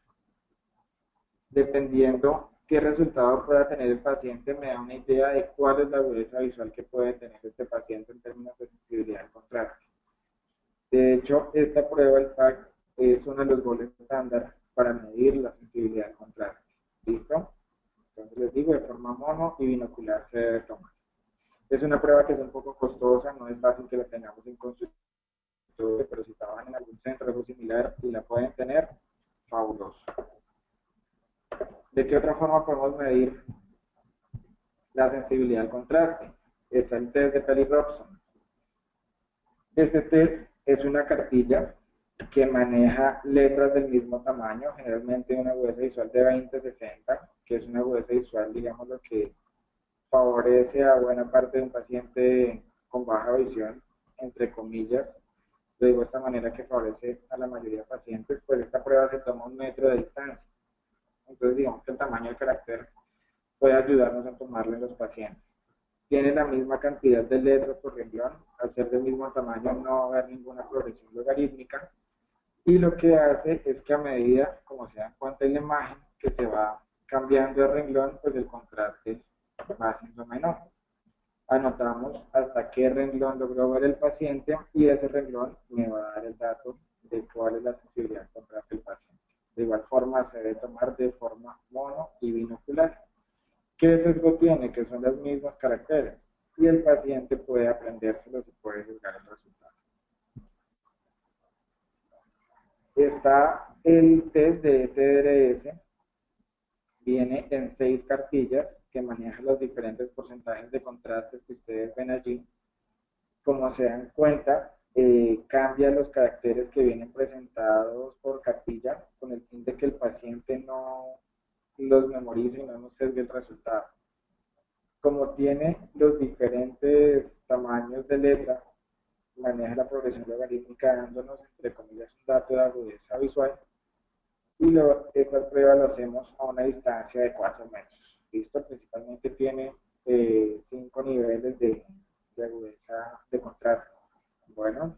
dependiendo qué resultado pueda tener el paciente, me da una idea de cuál es la agudeza visual que puede tener este paciente en términos de sensibilidad al contraste. De hecho, esta prueba, el FAC, es uno de los goles estándar para medir la sensibilidad al contraste. ¿Listo? Entonces les digo, de forma mono y binocular se debe tomar. Es una prueba que es un poco costosa, no es fácil que la tengamos en consultorio, pero si trabajan en algún centro o algo similar y la pueden tener, fabuloso. ¿De qué otra forma podemos medir la sensibilidad al contraste? Está el test de Pelly-Robson. Este test es una cartilla que maneja letras del mismo tamaño, generalmente una agudeza visual de 20-60, que es una agudeza visual, digamos, lo que favorece a buena parte de un paciente con baja visión, entre comillas. Lo digo de esta manera que favorece a la mayoría de pacientes, pues esta prueba se toma 1 metro de distancia. Entonces, digamos que el tamaño del carácter puede ayudarnos a tomarlo en los pacientes. Tiene la misma cantidad de letras por renglón, al ser del mismo tamaño no va a haber ninguna progresión logarítmica, y lo que hace es que a medida, como se dan cuenta en la imagen, que se va cambiando el renglón, pues el contraste va siendo menor. Anotamos hasta qué renglón logró ver el paciente y ese renglón me va a dar el dato de cuál es la sensibilidad al contraste del paciente. De igual forma se debe tomar de forma mono y binocular. ¿Qué sesgo tiene? Que son los mismos caracteres y el paciente puede aprendérselos y puede juzgar el resultado. Está el test de SDRS, viene en 6 cartillas que maneja los diferentes porcentajes de contrastes que ustedes ven allí. Como se dan cuenta, cambia los caracteres que vienen presentados por cartilla con el fin de que el paciente no los memorice y no nos sesgue el resultado. Como tiene los diferentes tamaños de letra, maneja la progresión logarítmica dándonos, entre comillas, un dato de agudeza visual. esta prueba la hacemos a una distancia de 4 metros. ¿Listo? Principalmente tiene 5 niveles de agudeza de contraste. Bueno,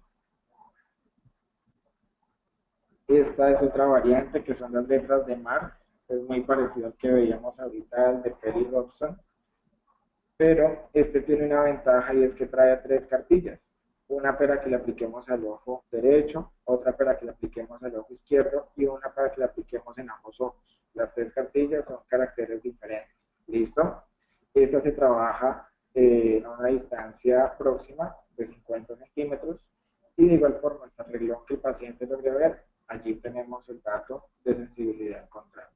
esta es otra variante que son las letras de mar. Es muy parecido al que veíamos ahorita, al de Perry Robson. Pero este tiene una ventaja y es que trae 3 cartillas. Una para que le apliquemos al ojo derecho, otra para que le apliquemos al ojo izquierdo y una para que le apliquemos en ambos ojos. Las 3 cartillas son caracteres diferentes. ¿Listo? Esta se trabaja a una distancia próxima de 50 centímetros y de igual forma el renglón que el paciente logre ver, allí tenemos el dato de sensibilidad al contraste.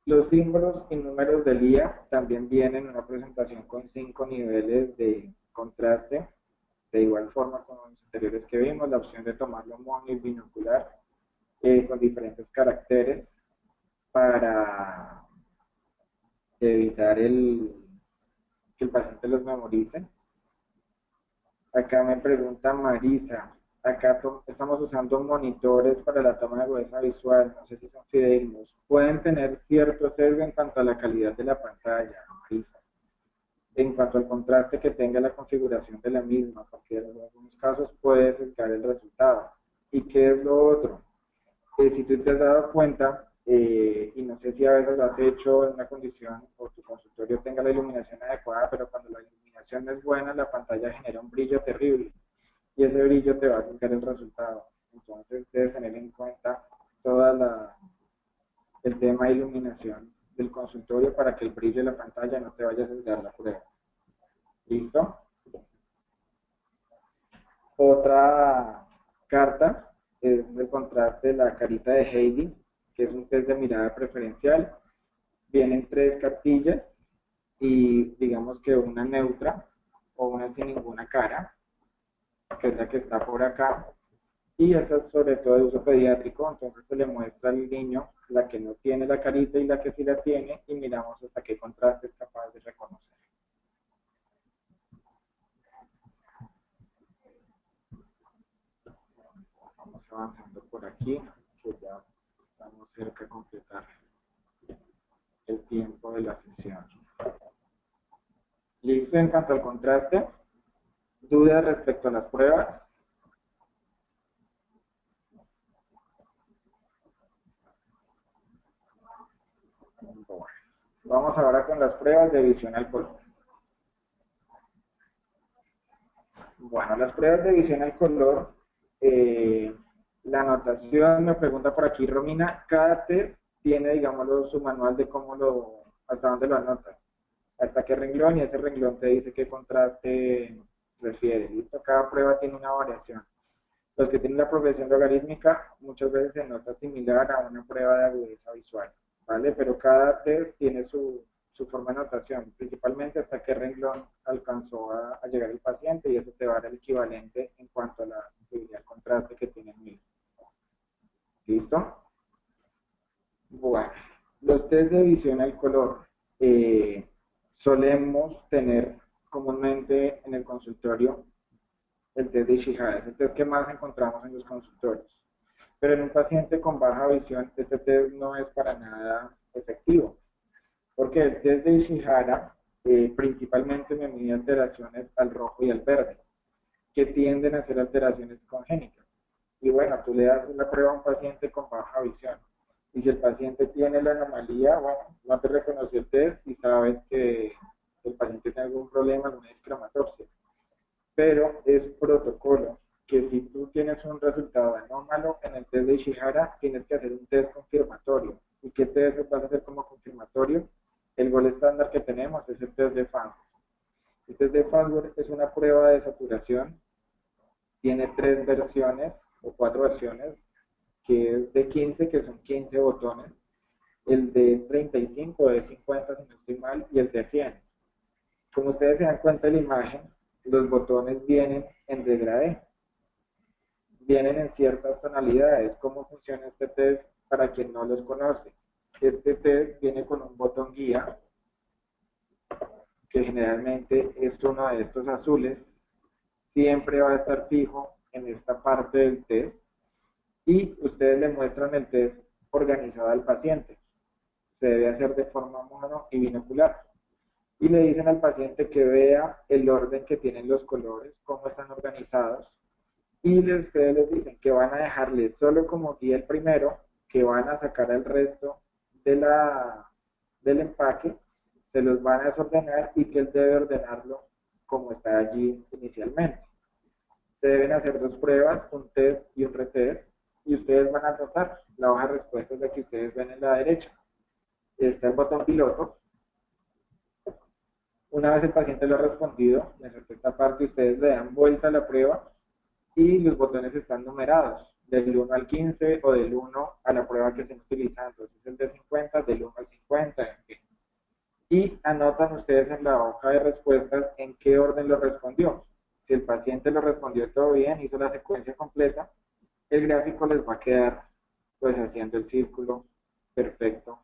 Los símbolos y números del IA también vienen en una presentación con 5 niveles de contraste, de igual forma con los anteriores que vimos, la opción de tomarlo mono y binocular, con diferentes caracteres para evitar que el paciente los memorice. Acá me pregunta Marisa, acá estamos usando monitores para la toma de agudeza visual, no sé si son fidedignos. Pueden tener cierto sesgo en cuanto a la calidad de la pantalla, Marisa, en cuanto al contraste que tenga la configuración de la misma, porque en algunos casos puede sesgar el resultado. ¿Y qué es lo otro? Si tú te has dado cuenta, y no sé si a veces lo has hecho en una condición o tu consultorio tenga la iluminación adecuada, pero cuando la iluminación no es buena, la pantalla genera un brillo terrible y ese brillo te va a sesgar el resultado. Entonces debes tener en cuenta todo el tema de iluminación del consultorio para que el brillo de la pantalla no te vaya a sesgar la prueba. ¿Listo? Otra carta es el contraste de la carita de Heidi, que es un test de mirada preferencial. Vienen 3 cartillas y digamos que una neutra o una sin ninguna cara, que es la que está por acá. Y esta es sobre todo de uso pediátrico, entonces se le muestra al niño la que no tiene la carita y la que sí la tiene y miramos hasta qué contraste es capaz de reconocer. Vamos avanzando por aquí, que ya estamos cerca de completar el tiempo de la sesión. Listo, en cuanto al contraste, dudas respecto a las pruebas. Bueno, vamos ahora con las pruebas de visión al color. Bueno, las pruebas de visión al color, la anotación, me pregunta por aquí Romina, cada test tiene, digámoslo, su manual de hasta dónde lo anotas, hasta qué renglón, y ese renglón te dice qué contraste refiere, ¿listo? Cada prueba tiene una variación. Los que tienen la progresión logarítmica muchas veces se nota similar a una prueba de agudeza visual, ¿vale? Pero cada test tiene su forma de notación, principalmente hasta qué renglón alcanzó a llegar el paciente y eso te va a dar el equivalente en cuanto a la sensibilidad al contraste que tiene el mismo. ¿Listo? Bueno, los test de visión al color solemos tener comúnmente en el consultorio el test de Ishihara, es el test que más encontramos en los consultorios. Pero en un paciente con baja visión, este test no es para nada efectivo, porque el test de Ishihara principalmente me mide alteraciones al rojo y al verde, que tienden a ser alteraciones congénitas. Y bueno, tú le das la prueba a un paciente con baja visión, y si el paciente tiene la anomalía, bueno, no te reconoció el test y sabes que el paciente tiene algún problema, alguna discromatopsia. Pero es protocolo que si tú tienes un resultado anómalo en el test de Ishihara, tienes que hacer un test confirmatorio. ¿Y qué test vas a hacer como confirmatorio? El gol estándar que tenemos es el test de Farnsworth. El test de Farnsworth es una prueba de saturación, tiene 3 versiones o 4 versiones, que es de 15, que son 15 botones, el de 35 de 50 si no estoy mal, y el de 100. Como ustedes se dan cuenta de la imagen, los botones vienen en degradé, vienen en ciertas tonalidades. ¿Cómo funciona este test para quien no los conoce? Este test viene con un botón guía, que generalmente es uno de estos azules, siempre va a estar fijo en esta parte del test, y ustedes le muestran el test organizado al paciente. Se debe hacer de forma mono y binocular. Y le dicen al paciente que vea el orden que tienen los colores, cómo están organizados, y ustedes les dicen que van a dejarle solo como guía el primero, que van a sacar el resto del empaque, se los van a desordenar y que él debe ordenarlo como está allí inicialmente. Se deben hacer dos pruebas, un test y un retest, y ustedes van a anotar la hoja de respuestas de que ustedes ven en la derecha. Está el botón piloto. Una vez el paciente lo ha respondido, en esta parte ustedes le dan vuelta a la prueba y los botones están numerados, del 1 al 15 o del 1 a la prueba que estén utilizando. Entonces el de 50, del 1 al 50, en fin. Y anotan ustedes en la hoja de respuestas en qué orden lo respondió. Si el paciente lo respondió todo bien, hizo la secuencia completa, el gráfico les va a quedar pues haciendo el círculo perfecto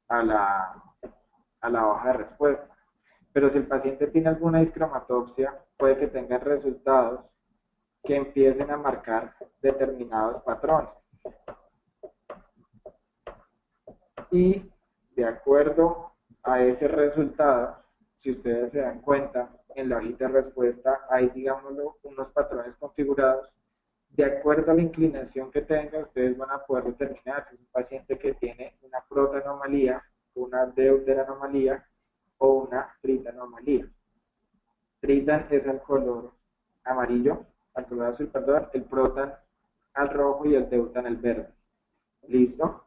a la hoja de respuesta. Pero si el paciente tiene alguna discromatopsia, puede que tenga resultados que empiecen a marcar determinados patrones. Y de acuerdo a ese resultado, si ustedes se dan cuenta, en la hojita de respuesta hay, digámoslo, unos patrones configurados. De acuerdo a la inclinación que tenga, ustedes van a poder determinar si es un paciente que tiene una protanomalía, una deuteranomalía o una tritanomalía. Tritan es el color amarillo, al color azul, perdón, el protan al rojo y el deutan al verde. ¿Listo?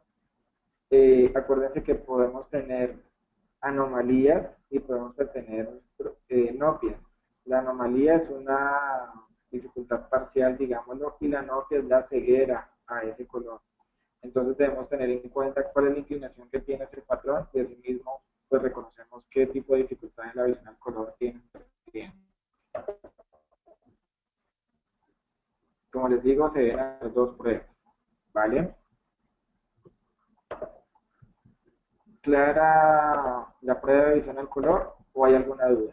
Acuérdense que podemos tener anomalías y podemos tener nopias. La anomalía es una dificultad parcial, digámoslo, y la nopia es la ceguera a ese color. Entonces debemos tener en cuenta cuál es la inclinación que tiene ese patrón y asimismo pues reconocemos qué tipo de dificultad en la visión al color tiene. Como les digo, se deben hacer dos pruebas, ¿vale? ¿Clara la prueba de visión al color o hay alguna duda?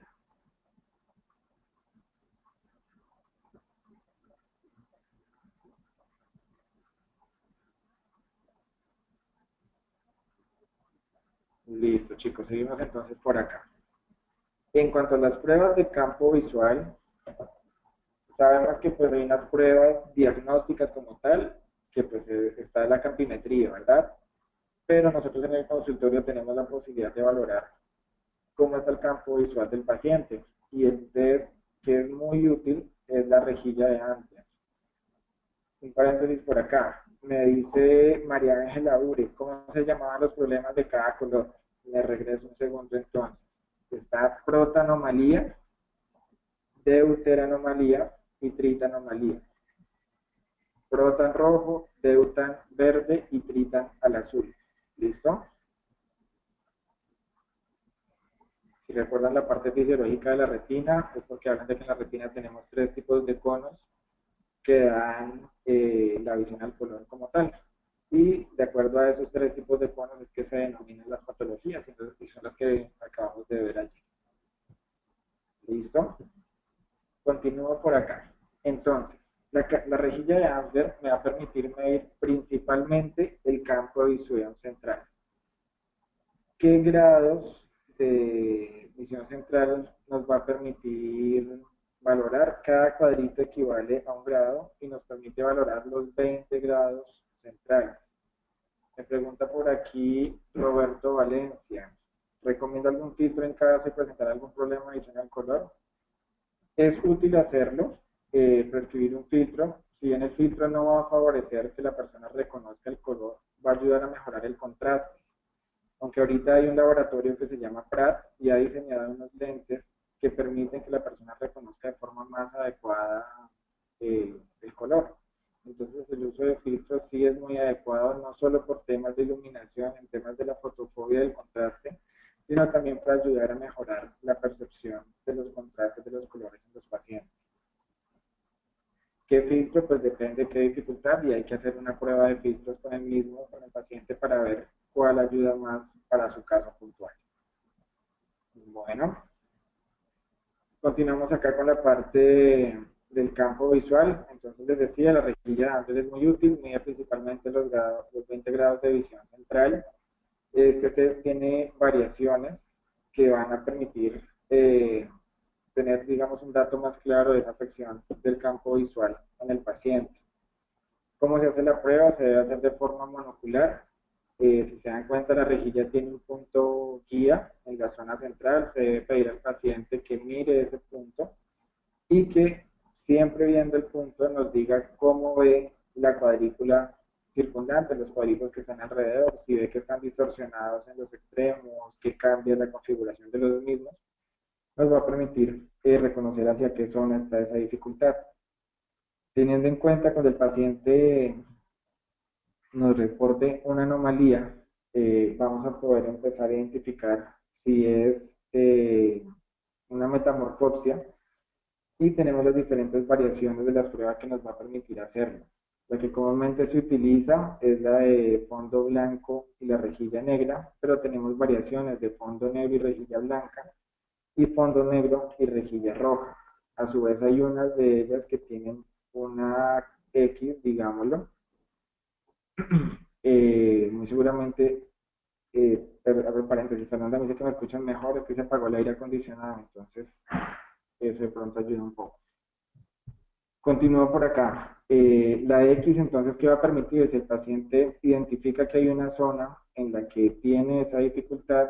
Listo, chicos, seguimos entonces por acá. En cuanto a las pruebas de campo visual, sabemos que pues hay unas pruebas diagnósticas como tal, que pues está la campimetría, ¿verdad? Pero nosotros en el consultorio tenemos la posibilidad de valorar cómo está el campo visual del paciente. Y el test que es muy útil es la rejilla de Amgen. Un paréntesis por acá. Me dice María Ángela Ure, ¿cómo se llamaban los problemas de cada color? Me regreso un segundo entonces. Está protanomalía, deuteranomalía y tritanomalía. Protan rojo, deutan verde y tritan al azul. ¿Listo? Si recuerdan la parte fisiológica de la retina, es porque hablan de que en la retina tenemos tres tipos de conos que dan la visión al color como tal. Y de acuerdo a esos tres tipos de conos es que se denominan las patologías, entonces son las que acabamos de ver allí. ¿Listo? Continúo por acá. Entonces, la rejilla de Amsler me va a permitir medir principalmente el campo de visión central. ¿Qué grados de visión central nos va a permitir valorar? Cada cuadrito equivale a un grado y nos permite valorar los 20 grados centrales. Me pregunta por aquí Roberto Valencia. ¿Recomienda algún filtro en caso de presentar algún problema de visión al color? Es útil hacerlo, prescribir un filtro. Si bien el filtro no va a favorecer que la persona reconozca el color, va a ayudar a mejorar el contraste. Aunque ahorita hay un laboratorio que se llama Pratt y ha diseñado unos lentes que permiten que la persona reconozca de forma más adecuada el color. Entonces el uso de filtros sí es muy adecuado, no solo por temas de iluminación, en temas de la fotofobia del contraste, sino también para ayudar a mejorar la percepción de los contrastes de los colores en los pacientes. ¿Qué filtro? Pues depende de qué dificultad y hay que hacer una prueba de filtros con el mismo, con el paciente para ver cuál ayuda más para su caso puntual. Bueno, continuamos acá con la parte del campo visual. Entonces les decía, la rejilla de Andel es muy útil, mide principalmente los 20 grados de visión central. Este tiene variaciones que van a permitir tener, digamos, un dato más claro de esa afección del campo visual en el paciente. ¿Cómo se hace la prueba? Se debe hacer de forma monocular. Si se dan cuenta, la rejilla tiene un punto guía en la zona central. Se debe pedir al paciente que mire ese punto y que siempre viendo el punto nos diga cómo ve la cuadrícula circundante, los cuadrículos que están alrededor, si ve que están distorsionados en los extremos, que cambia la configuración de los mismos, nos va a permitir reconocer hacia qué zona está esa dificultad. Teniendo en cuenta cuando el paciente nos reporte una anomalía, vamos a poder empezar a identificar si es una metamorfopsia y tenemos las diferentes variaciones de las pruebas que nos va a permitir hacerlo. La que comúnmente se utiliza es la de fondo blanco y la rejilla negra, pero tenemos variaciones de fondo negro y rejilla blanca y fondo negro y rejilla roja. A su vez hay unas de ellas que tienen una X, digámoslo. Muy seguramente, abro paréntesis, Fernanda me dice que me escuchan mejor, es que se apagó el aire acondicionado, entonces eso de pronto ayuda un poco. Continúo por acá. La X entonces, ¿qué va a permitir? Si el paciente identifica que hay una zona en la que tiene esa dificultad,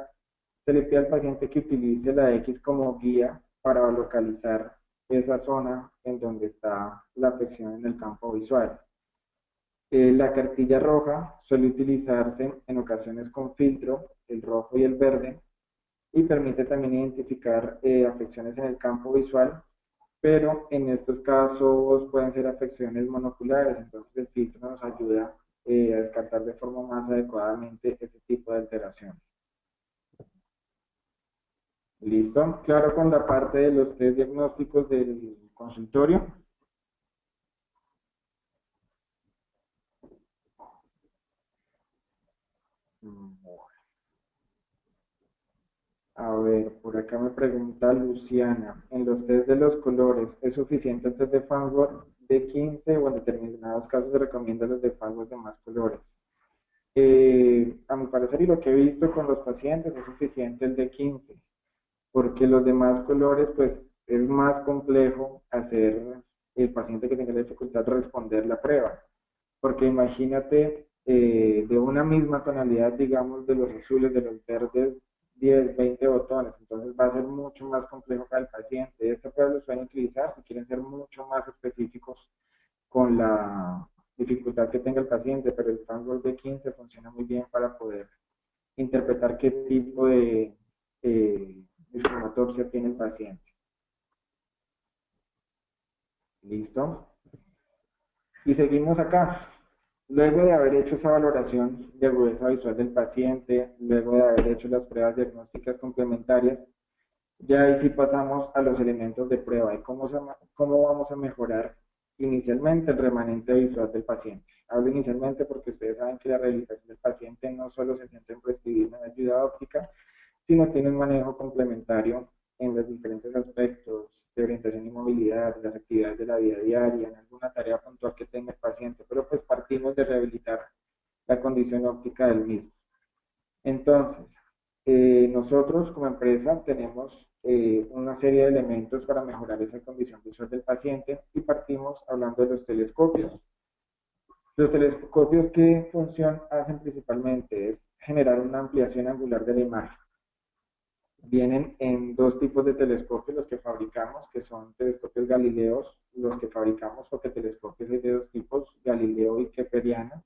se le pide al paciente que utilice la X como guía para localizar esa zona en donde está la afección en el campo visual. La cartilla roja suele utilizarse en ocasiones con filtro, el rojo y el verde, y permite también identificar afecciones en el campo visual, pero en estos casos pueden ser afecciones monoculares, entonces el filtro nos ayuda a descartar de forma más adecuadamente ese tipo de alteraciones. ¿Listo? Claro con la parte de los test diagnósticos del consultorio. A ver, por acá me pregunta Luciana, en los test de los colores, ¿es suficiente el test de Farnsworth de 15 o en determinados casos se recomienda los de Farnsworth de más colores? A mi parecer y lo que he visto con los pacientes es suficiente el de 15, porque los demás colores pues es más complejo hacer el paciente que tenga la dificultad de responder la prueba, porque imagínate de una misma tonalidad, digamos, de los azules, de los verdes, 10, 20 botones, entonces va a ser mucho más complejo para el paciente. Esta prueba lo suelen utilizar si quieren ser mucho más específicos con la dificultad que tenga el paciente, pero el Farnsworth de 15 funciona muy bien para poder interpretar qué tipo de discriminatopsia tiene el paciente. ¿Listo? Y seguimos acá. Luego de haber hecho esa valoración de agudeza visual del paciente, luego de haber hecho las pruebas diagnósticas complementarias, ya ahí sí pasamos a los elementos de prueba y cómo vamos a mejorar inicialmente el remanente visual del paciente. Hablo inicialmente porque ustedes saben que la rehabilitación del paciente no solo se centra en prescribir una ayuda óptica, sino tiene un manejo complementario en los diferentes aspectos de orientación y movilidad, las actividades de la vida diaria, en alguna tarea puntual que tenga el paciente, pero pues partimos de rehabilitar la condición óptica del mismo. Entonces, nosotros como empresa tenemos una serie de elementos para mejorar esa condición visual del paciente y partimos hablando de los telescopios. Los telescopios, ¿qué función hacen principalmente? Es generar una ampliación angular de la imagen. Vienen en dos tipos de telescopios los que fabricamos, que son telescopios Galileos, los que fabricamos, porque telescopios hay de dos tipos, Galileo y Kepleriano.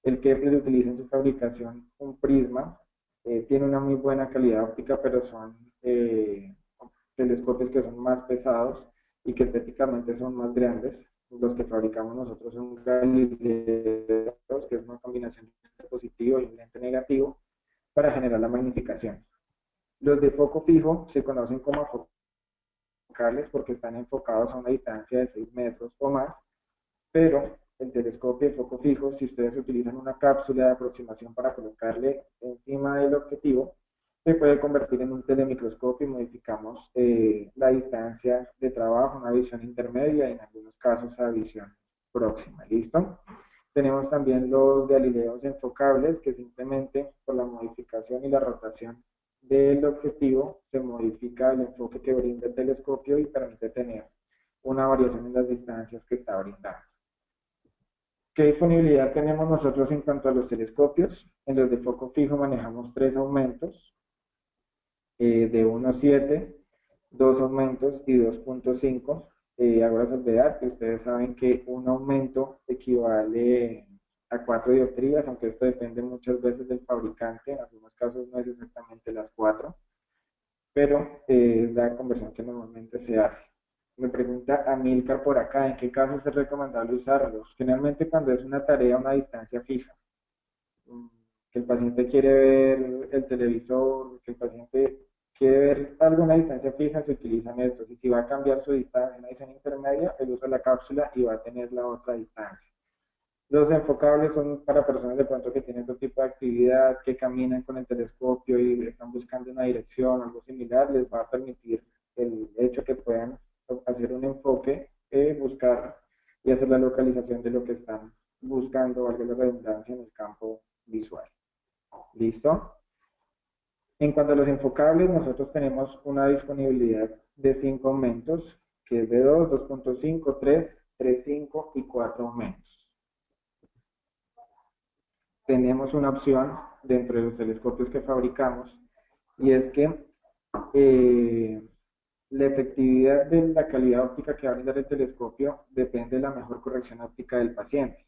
El Kepler utiliza en su fabricación un prisma, tiene una muy buena calidad óptica, pero son telescopios que son más pesados y que estéticamente son más grandes. Los que fabricamos nosotros son Galileos, que es una combinación de positivo y un lente negativo para generar la magnificación. Los de foco fijo se conocen como focales porque están enfocados a una distancia de 6 metros o más, pero el telescopio de foco fijo, si ustedes utilizan una cápsula de aproximación para colocarle encima del objetivo, se puede convertir en un telemicroscopio y modificamos la distancia de trabajo, una visión intermedia y en algunos casos a visión próxima. ¿Listo? Tenemos también los Galileos enfocables, que simplemente por la modificación y la rotación del objetivo se modifica el enfoque que brinda el telescopio y permite tener una variación en las distancias que está brindando. ¿Qué disponibilidad tenemos nosotros en cuanto a los telescopios? En los de foco fijo manejamos 3 aumentos, de 1,7, 2 aumentos y 2,5. Hago la salvedad que ustedes saben que un aumento equivale a 4 dioptrías, aunque esto depende muchas veces del fabricante, en algunos casos no es exactamente las 4, pero es la conversión que normalmente se hace. Me pregunta Amilcar por acá, ¿en qué casos es recomendable usarlos? Generalmente cuando es una tarea a una distancia fija, que el paciente quiere ver el televisor, que el paciente quiere ver algo a una distancia fija, se utilizan estos. Y si va a cambiar su distancia, una distancia intermedia, él usa la cápsula y va a tener la otra distancia. Los enfocables son para personas de pronto que tienen otro tipo de actividad, que caminan con el telescopio y están buscando una dirección o algo similar, les va a permitir el hecho que puedan hacer un enfoque, buscar y hacer la localización de lo que están buscando, valga la redundancia, en el campo visual. ¿Listo? En cuanto a los enfocables, nosotros tenemos una disponibilidad de 5 aumentos, que es de 2, 2,5, 3, 3,5 y 4 aumentos. Tenemos una opción dentro de los telescopios que fabricamos, y es que la efectividad de la calidad óptica que va a brindar el telescopio depende de la mejor corrección óptica del paciente.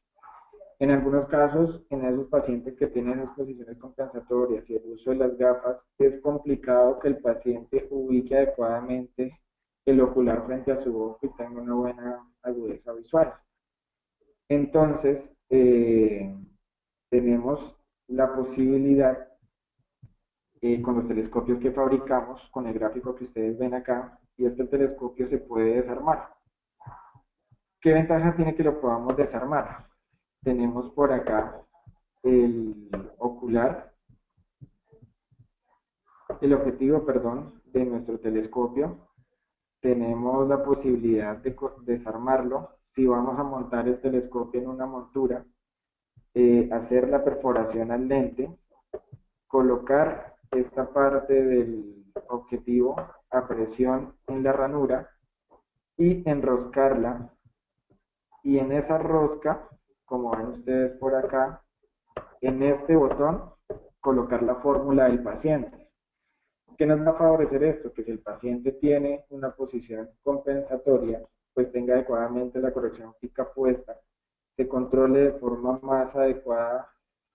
En algunos casos, en esos pacientes que tienen exposiciones compensatorias y el uso de las gafas, es complicado que el paciente ubique adecuadamente el ocular frente a su ojo y tenga una buena agudeza visual. Entonces, tenemos la posibilidad, con los telescopios que fabricamos, con el gráfico que ustedes ven acá, y este telescopio se puede desarmar. ¿Qué ventaja tiene que lo podamos desarmar? Tenemos por acá el ocular, el objetivo, perdón, de nuestro telescopio. Tenemos la posibilidad de desarmarlo. Si vamos a montar el telescopio en una montura, hacer la perforación al lente, colocar esta parte del objetivo a presión en la ranura y enroscarla. Y en esa rosca, como ven ustedes por acá, en este botón, colocar la fórmula del paciente. ¿Qué nos va a favorecer esto? Que si el paciente tiene una posición compensatoria, pues tenga adecuadamente la corrección óptica puesta, se controle de forma más adecuada,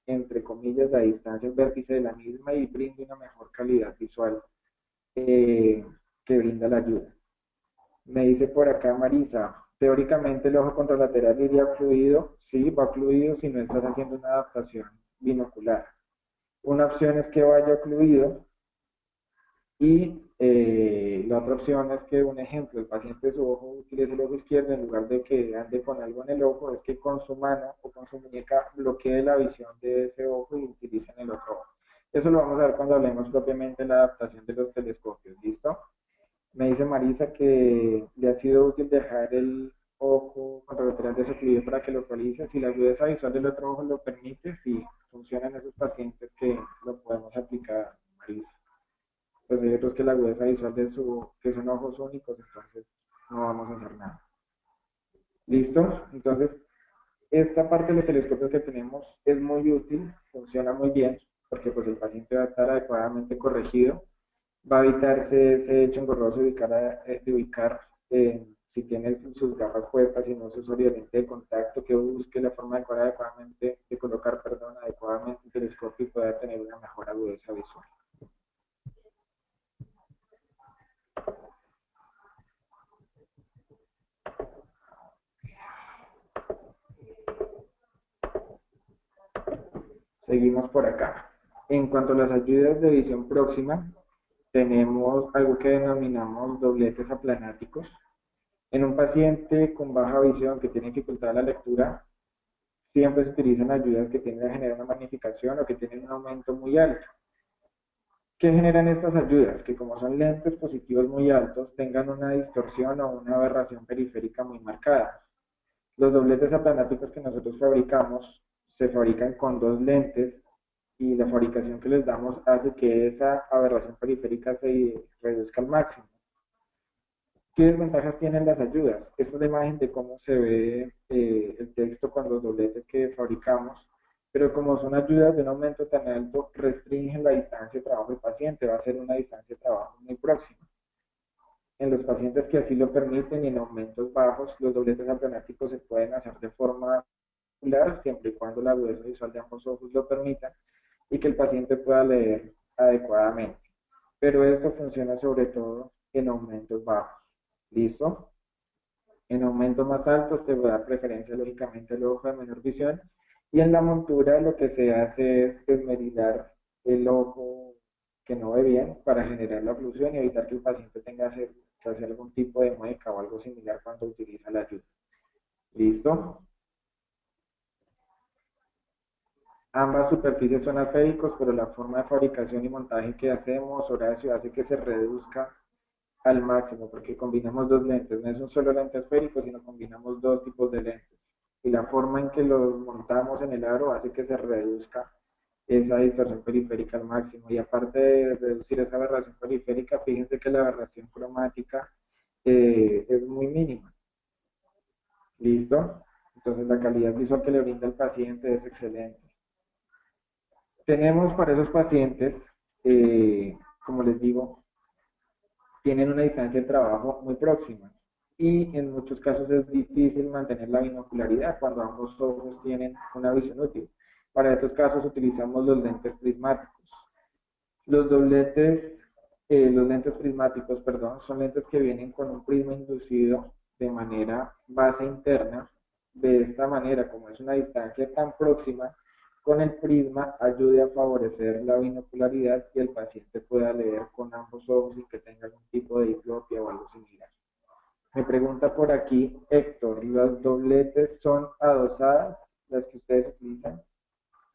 entre comillas, la distancia en vértice de la misma y brinde una mejor calidad visual que brinda la ayuda. Me dice por acá Marisa, teóricamente el ojo contralateral iría fluido. Sí, va fluido si no estás haciendo una adaptación binocular. Una opción es que vaya fluido y la otra opción es que, un ejemplo, el paciente de su ojo utilice el ojo izquierdo en lugar de que ande con algo en el ojo, es que con su mano o con su muñeca bloquee la visión de ese ojo y utilice en el otro ojo. Eso lo vamos a ver cuando hablemos propiamente de la adaptación de los telescopios. ¿Listo? Me dice Marisa que le ha sido útil dejar el ojo contralateral desocluido para que lo localice. Si la agudeza visual del otro ojo lo permite, si funciona en esos pacientes, que lo podemos aplicar, Marisa. Pues hay otros que la agudeza visual que son ojos únicos, entonces no vamos a hacer nada. ¿Listo? Entonces, esta parte de los telescopios que tenemos es muy útil, funciona muy bien, porque pues el paciente va a estar adecuadamente corregido, va a evitarse ese hecho engorroso de ubicar si tiene sus gafas puestas y no su lente de contacto, que busque la forma de colocar adecuadamente el telescopio y pueda tener una mejor agudeza visual. Seguimos por acá. En cuanto a las ayudas de visión próxima, tenemos algo que denominamos dobletes aplanáticos. En un paciente con baja visión que tiene dificultad en la lectura, siempre se utilizan ayudas que tienden a generar una magnificación o que tienen un aumento muy alto. ¿Qué generan estas ayudas? Que como son lentes positivos muy altos, tengan una distorsión o una aberración periférica muy marcada. Los dobletes aplanáticos que nosotros fabricamos se fabrican con dos lentes y la fabricación que les damos hace que esa aberración periférica se reduzca al máximo. ¿Qué desventajas tienen las ayudas? Esta es la imagen de cómo se ve el texto con los dobletes que fabricamos, pero como son ayudas de un aumento tan alto, restringen la distancia de trabajo del paciente, va a ser una distancia de trabajo muy próxima. En los pacientes que así lo permiten y en aumentos bajos, los dobletes aplanáticos se pueden hacer de forma regular, siempre y cuando la agudeza visual de ambos ojos lo permita y que el paciente pueda leer adecuadamente. Pero esto funciona sobre todo en aumentos bajos. ¿Listo? En aumentos más altos se da preferencia lógicamente al ojo de menor visión y en la montura lo que se hace es esmerilar el ojo que no ve bien para generar la oclusión y evitar que el paciente tenga que hacer algún tipo de mueca o algo similar cuando utiliza la ayuda. ¿Listo? Ambas superficies son aféricos, pero la forma de fabricación y montaje que hacemos, Horacio, hace que se reduzca al máximo, porque combinamos dos lentes, no es un solo lente esférico, sino combinamos dos tipos de lentes. Y la forma en que los montamos en el aro hace que se reduzca esa distorsión periférica al máximo. Y aparte de reducir esa aberración periférica, fíjense que la aberración cromática es muy mínima. ¿Listo? Entonces la calidad visual que le brinda el paciente es excelente. Tenemos para esos pacientes, como les digo, tienen una distancia de trabajo muy próxima y en muchos casos es difícil mantener la binocularidad cuando ambos ojos tienen una visión útil. Para estos casos utilizamos los lentes prismáticos. Los dobletes, los lentes prismáticos, perdón, son lentes que vienen con un prisma inducido de manera base interna. De esta manera, como es una distancia tan próxima, con el prisma ayude a favorecer la binocularidad y el paciente pueda leer con ambos ojos sin que tenga algún tipo de diplopia o algo similar. Me pregunta por aquí Héctor, ¿las dobletes son adosadas, las que ustedes utilizan?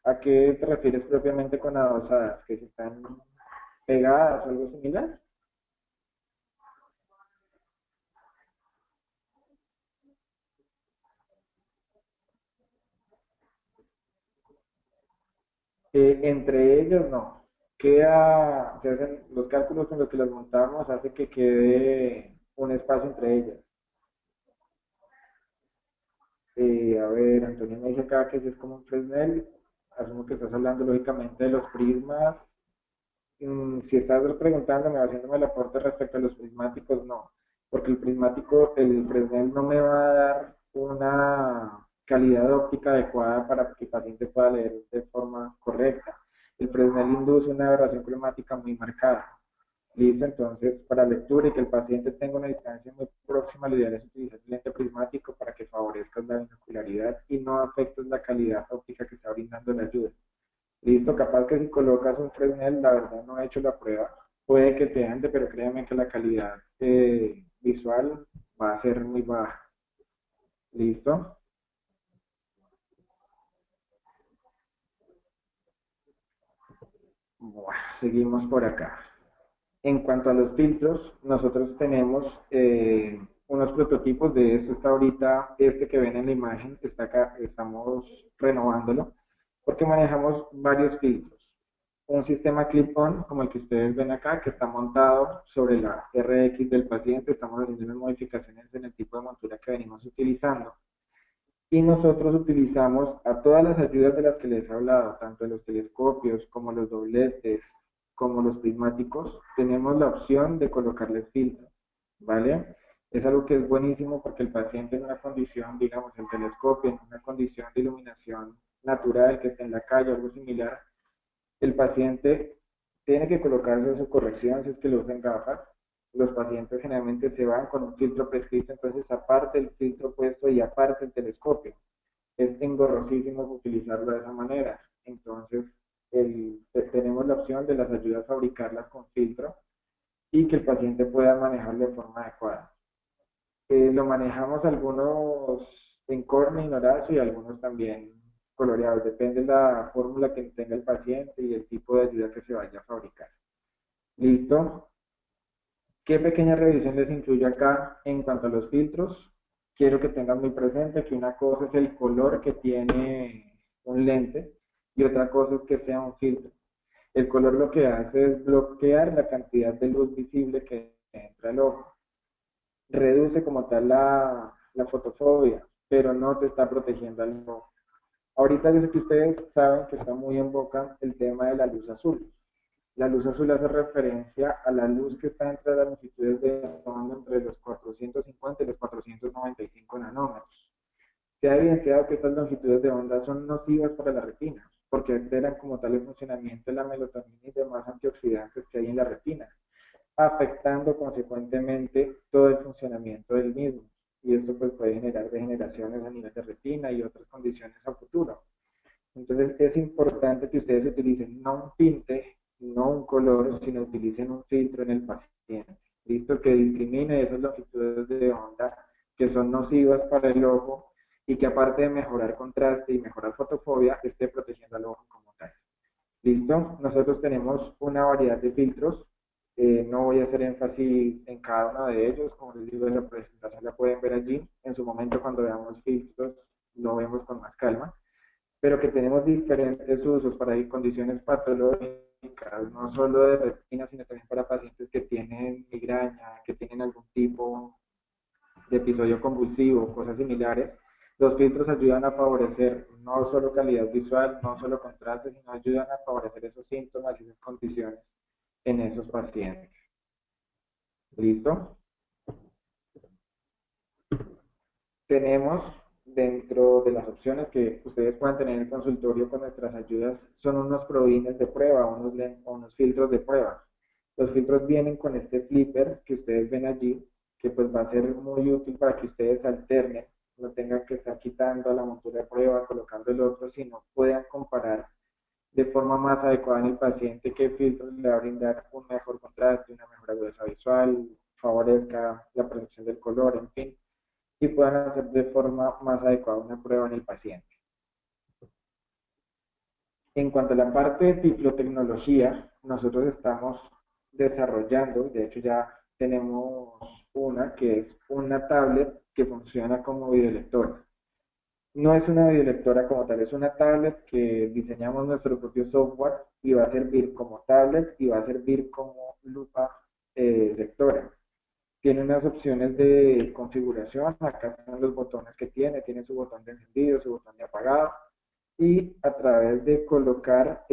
¿A qué te refieres propiamente con adosadas? ¿Que se están pegadas o algo similar? Entre ellos no. Queda, se hacen los cálculos con los que las montamos, hace que quede un espacio entre ellas. A ver, Antonio me dice acá que si es como un Fresnel, asumo que estás hablando lógicamente de los prismas. Si estás preguntándome, haciéndome el aporte respecto a los prismáticos, no, porque el prismático, el Fresnel no me va a dar una calidad óptica adecuada para que el paciente pueda leer de forma correcta. El Fresnel induce una aberración cromática muy marcada. Listo, entonces para lectura y que el paciente tenga una distancia muy próxima, lo ideal es utilizar el lente prismático para que favorezcas la binocularidad y no afectes la calidad óptica que está brindando la ayuda. Listo, capaz que si colocas un Fresnel, la verdad no he hecho la prueba, puede que te ande, pero créeme que la calidad visual va a ser muy baja. Listo. Bueno, seguimos por acá. En cuanto a los filtros, nosotros tenemos unos prototipos de esto. Está ahorita, este que ven en la imagen, está acá, estamos renovándolo, porque manejamos varios filtros. Un sistema clip-on, como el que ustedes ven acá, que está montado sobre la RX del paciente. Estamos haciendo unas modificaciones en el tipo de montura que venimos utilizando. Y nosotros utilizamos a todas las ayudas de las que les he hablado, tanto los telescopios como los dobletes, como los prismáticos, tenemos la opción de colocarles filtro, ¿vale? Es algo que es buenísimo porque el paciente en una condición, digamos, el telescopio, en una condición de iluminación natural, que esté en la calle o algo similar, el paciente tiene que colocarse su corrección si es que lo usan gafas. Los pacientes generalmente se van con un filtro prescrito, entonces aparte el filtro puesto y aparte el telescopio. Es engorrosísimo utilizarlo de esa manera. Entonces, tenemos la opción de las ayudas fabricarlas con filtro y que el paciente pueda manejarlo de forma adecuada. Lo manejamos algunos en Corning, Horacio, y algunos también coloreados. Depende de la fórmula que tenga el paciente y el tipo de ayuda que se vaya a fabricar. ¿Listo? ¿Qué pequeña revisión les incluyo acá en cuanto a los filtros? Quiero que tengan muy presente que una cosa es el color que tiene un lente y otra cosa es que sea un filtro. El color lo que hace es bloquear la cantidad de luz visible que entra al ojo. Reduce como tal la fotofobia, pero no te está protegiendo al ojo. Ahorita yo sé que ustedes saben que está muy en boca el tema de la luz azul. La luz azul hace referencia a la luz que está entre las longitudes de onda entre los 450 y los 495 nanómetros. Se ha evidenciado que estas longitudes de onda son nocivas para la retina, porque alteran como tal el funcionamiento de la melatonina y demás antioxidantes que hay en la retina, afectando consecuentemente todo el funcionamiento del mismo. Y esto pues puede generar degeneraciones a nivel de retina y otras condiciones a futuro. Entonces es importante que ustedes utilicen no un tinte, no un color, sino utilicen un filtro en el paciente. Listo, que discrimine esas longitudes de onda que son nocivas para el ojo y que aparte de mejorar contraste y mejorar fotofobia, esté protegiendo al ojo como tal. Listo, nosotros tenemos una variedad de filtros. No voy a hacer énfasis en cada uno de ellos, como les digo, en la presentación la pueden ver allí. En su momento, cuando veamos filtros, lo vemos con más calma, pero que tenemos diferentes usos para condiciones patológicas, no solo de retina, sino también para pacientes que tienen migraña, que tienen algún tipo de episodio convulsivo, cosas similares. Los filtros ayudan a favorecer no solo calidad visual, no solo contraste, sino ayudan a favorecer esos síntomas y esas condiciones en esos pacientes. ¿Listo? Tenemos dentro de las opciones que ustedes pueden tener en el consultorio con nuestras ayudas, son unos probines de prueba, unos filtros de prueba. Los filtros vienen con este flipper que ustedes ven allí, que pues va a ser muy útil para que ustedes alternen, no tengan que estar quitando la montura de prueba, colocando el otro, sino puedan comparar de forma más adecuada en el paciente qué filtro le va a brindar un mejor contraste, una mejor agudeza visual, favorezca la percepción del color, en fin, y puedan hacer de forma más adecuada una prueba en el paciente. En cuanto a la parte de bibliotecnología, nosotros estamos desarrollando, de hecho ya tenemos una que es una tablet que funciona como videolectora. No es una videolectora como tal, es una tablet que diseñamos nuestro propio software y va a servir como tablet y va a servir como lupa lectora. Tiene unas opciones de configuración, acá están los botones que tiene su botón de encendido, su botón de apagado, y a través de colocar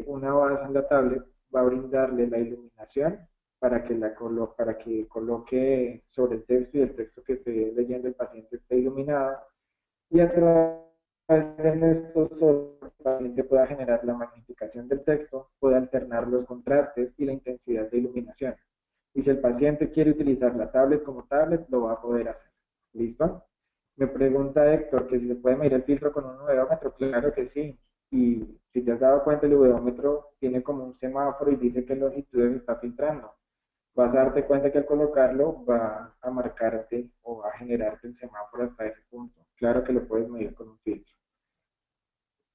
una base en la tablet va a brindarle la iluminación para que coloque sobre el texto y el texto que esté leyendo el paciente esté iluminado, y a través de estos software el paciente pueda generar la magnificación del texto, puede alternar los contrastes y la intensidad de iluminación. Y si el paciente quiere utilizar la tablet como tablet, lo va a poder hacer. ¿Listo? Me pregunta Héctor que si se puede medir el filtro con un uveómetro. Claro que sí. Y si te has dado cuenta, el uveómetro tiene como un semáforo y dice qué longitudes está filtrando. Vas a darte cuenta que al colocarlo va a marcarte o va a generarte el semáforo hasta ese punto. Claro que lo puedes medir con un filtro.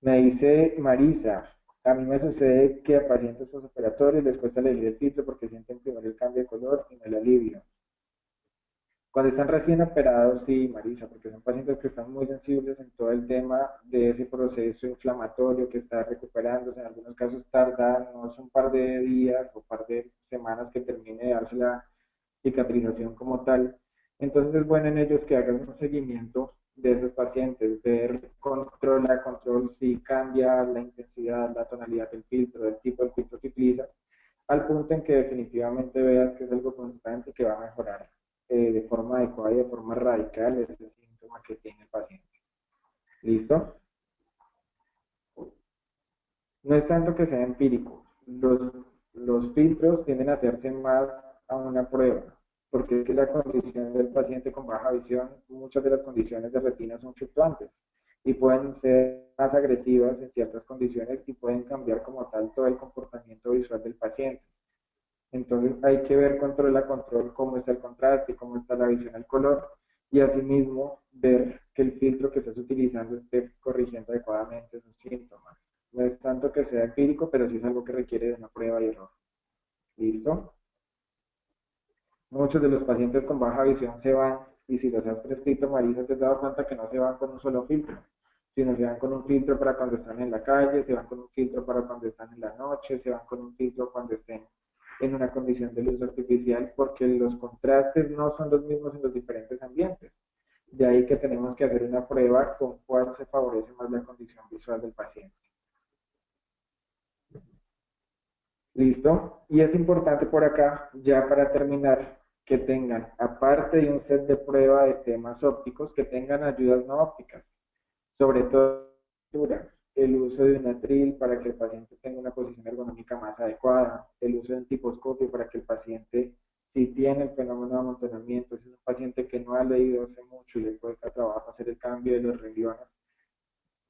Me dice Marisa, a mí me sucede que a pacientes postoperatorios les cuesta elegir el filtro porque sienten primero el cambio de color y no el alivio. Cuando están recién operados, sí, Marisa, porque son pacientes que están muy sensibles en todo el tema de ese proceso inflamatorio que está recuperándose. En algunos casos tarda, no es un par de días o un par de semanas que termine de darse la cicatrización como tal. Entonces es bueno en ellos que hagan un seguimiento de esos pacientes, ver control a control si cambia la intensidad, la tonalidad del filtro, el tipo de filtro que utiliza, al punto en que definitivamente veas que es algo constante que va a mejorar de forma adecuada y de forma radical ese síntoma que tiene el paciente. ¿Listo? No es tanto que sea empírico. Los filtros tienden a hacerse más a una prueba, porque es que la condición del paciente con baja visión, muchas de las condiciones de retina son fluctuantes y pueden ser más agresivas en ciertas condiciones y pueden cambiar como tal todo el comportamiento visual del paciente. Entonces hay que ver control a control cómo está el contraste, cómo está la visión al color y asimismo ver que el filtro que estés utilizando esté corrigiendo adecuadamente esos síntomas. No es tanto que sea empírico, pero sí es algo que requiere de una prueba y error. ¿Listo? Muchos de los pacientes con baja visión se van, y si los has prescrito, Marisa, te has dado cuenta que no se van con un solo filtro, sino se van con un filtro para cuando están en la calle, se van con un filtro para cuando están en la noche, se van con un filtro cuando estén en una condición de luz artificial, porque los contrastes no son los mismos en los diferentes ambientes. De ahí que tenemos que hacer una prueba con cuál se favorece más la condición visual del paciente. ¿Listo? Y es importante por acá, ya para terminar, que tengan, aparte de un set de prueba de temas ópticos, que tengan ayudas no ópticas, sobre todo el uso de un atril para que el paciente tenga una posición ergonómica más adecuada, el uso de un tiposcopio para que el paciente, si tiene el fenómeno de amontonamiento, si es un paciente que no ha leído hace mucho y le cuesta trabajo hacer el cambio de los renglones,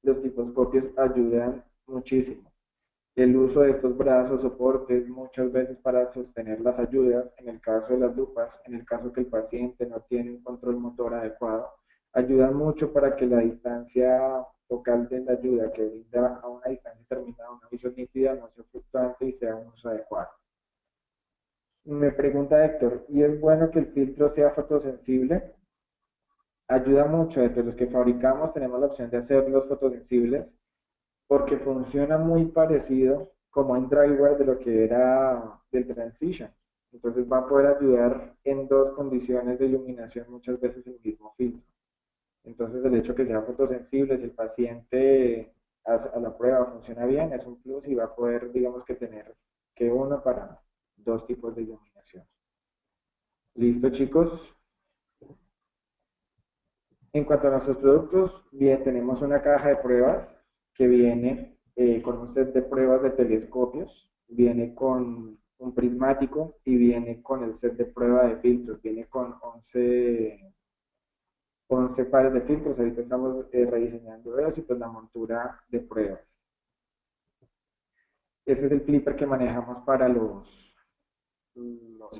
los tiposcopios ayudan muchísimo. El uso de estos brazos soportes muchas veces para sostener las ayudas, en el caso de las lupas, en el caso que el paciente no tiene un control motor adecuado, ayudan mucho para que la distancia focal de la ayuda que brinda a una distancia determinada, una visión nítida, no sea fluctuante y sea un uso adecuado. Me pregunta Héctor, ¿y es bueno que el filtro sea fotosensible? Ayuda mucho, desde los que fabricamos tenemos la opción de hacerlos fotosensibles porque funciona muy parecido como en dryware de lo que era del Transition. Entonces va a poder ayudar en dos condiciones de iluminación muchas veces el mismo filtro. Entonces el hecho que sea fotosensible, si el paciente a la prueba funciona bien, es un plus y va a poder, digamos que tener que uno para dos tipos de iluminación. ¿Listo, chicos? En cuanto a nuestros productos, bien, tenemos una caja de pruebas que viene con un set de pruebas de telescopios, viene con un prismático y viene con el set de prueba de filtros, viene con 11 pares de filtros. Ahorita estamos rediseñando eso y pues la montura de pruebas. Ese es el clipper que manejamos para los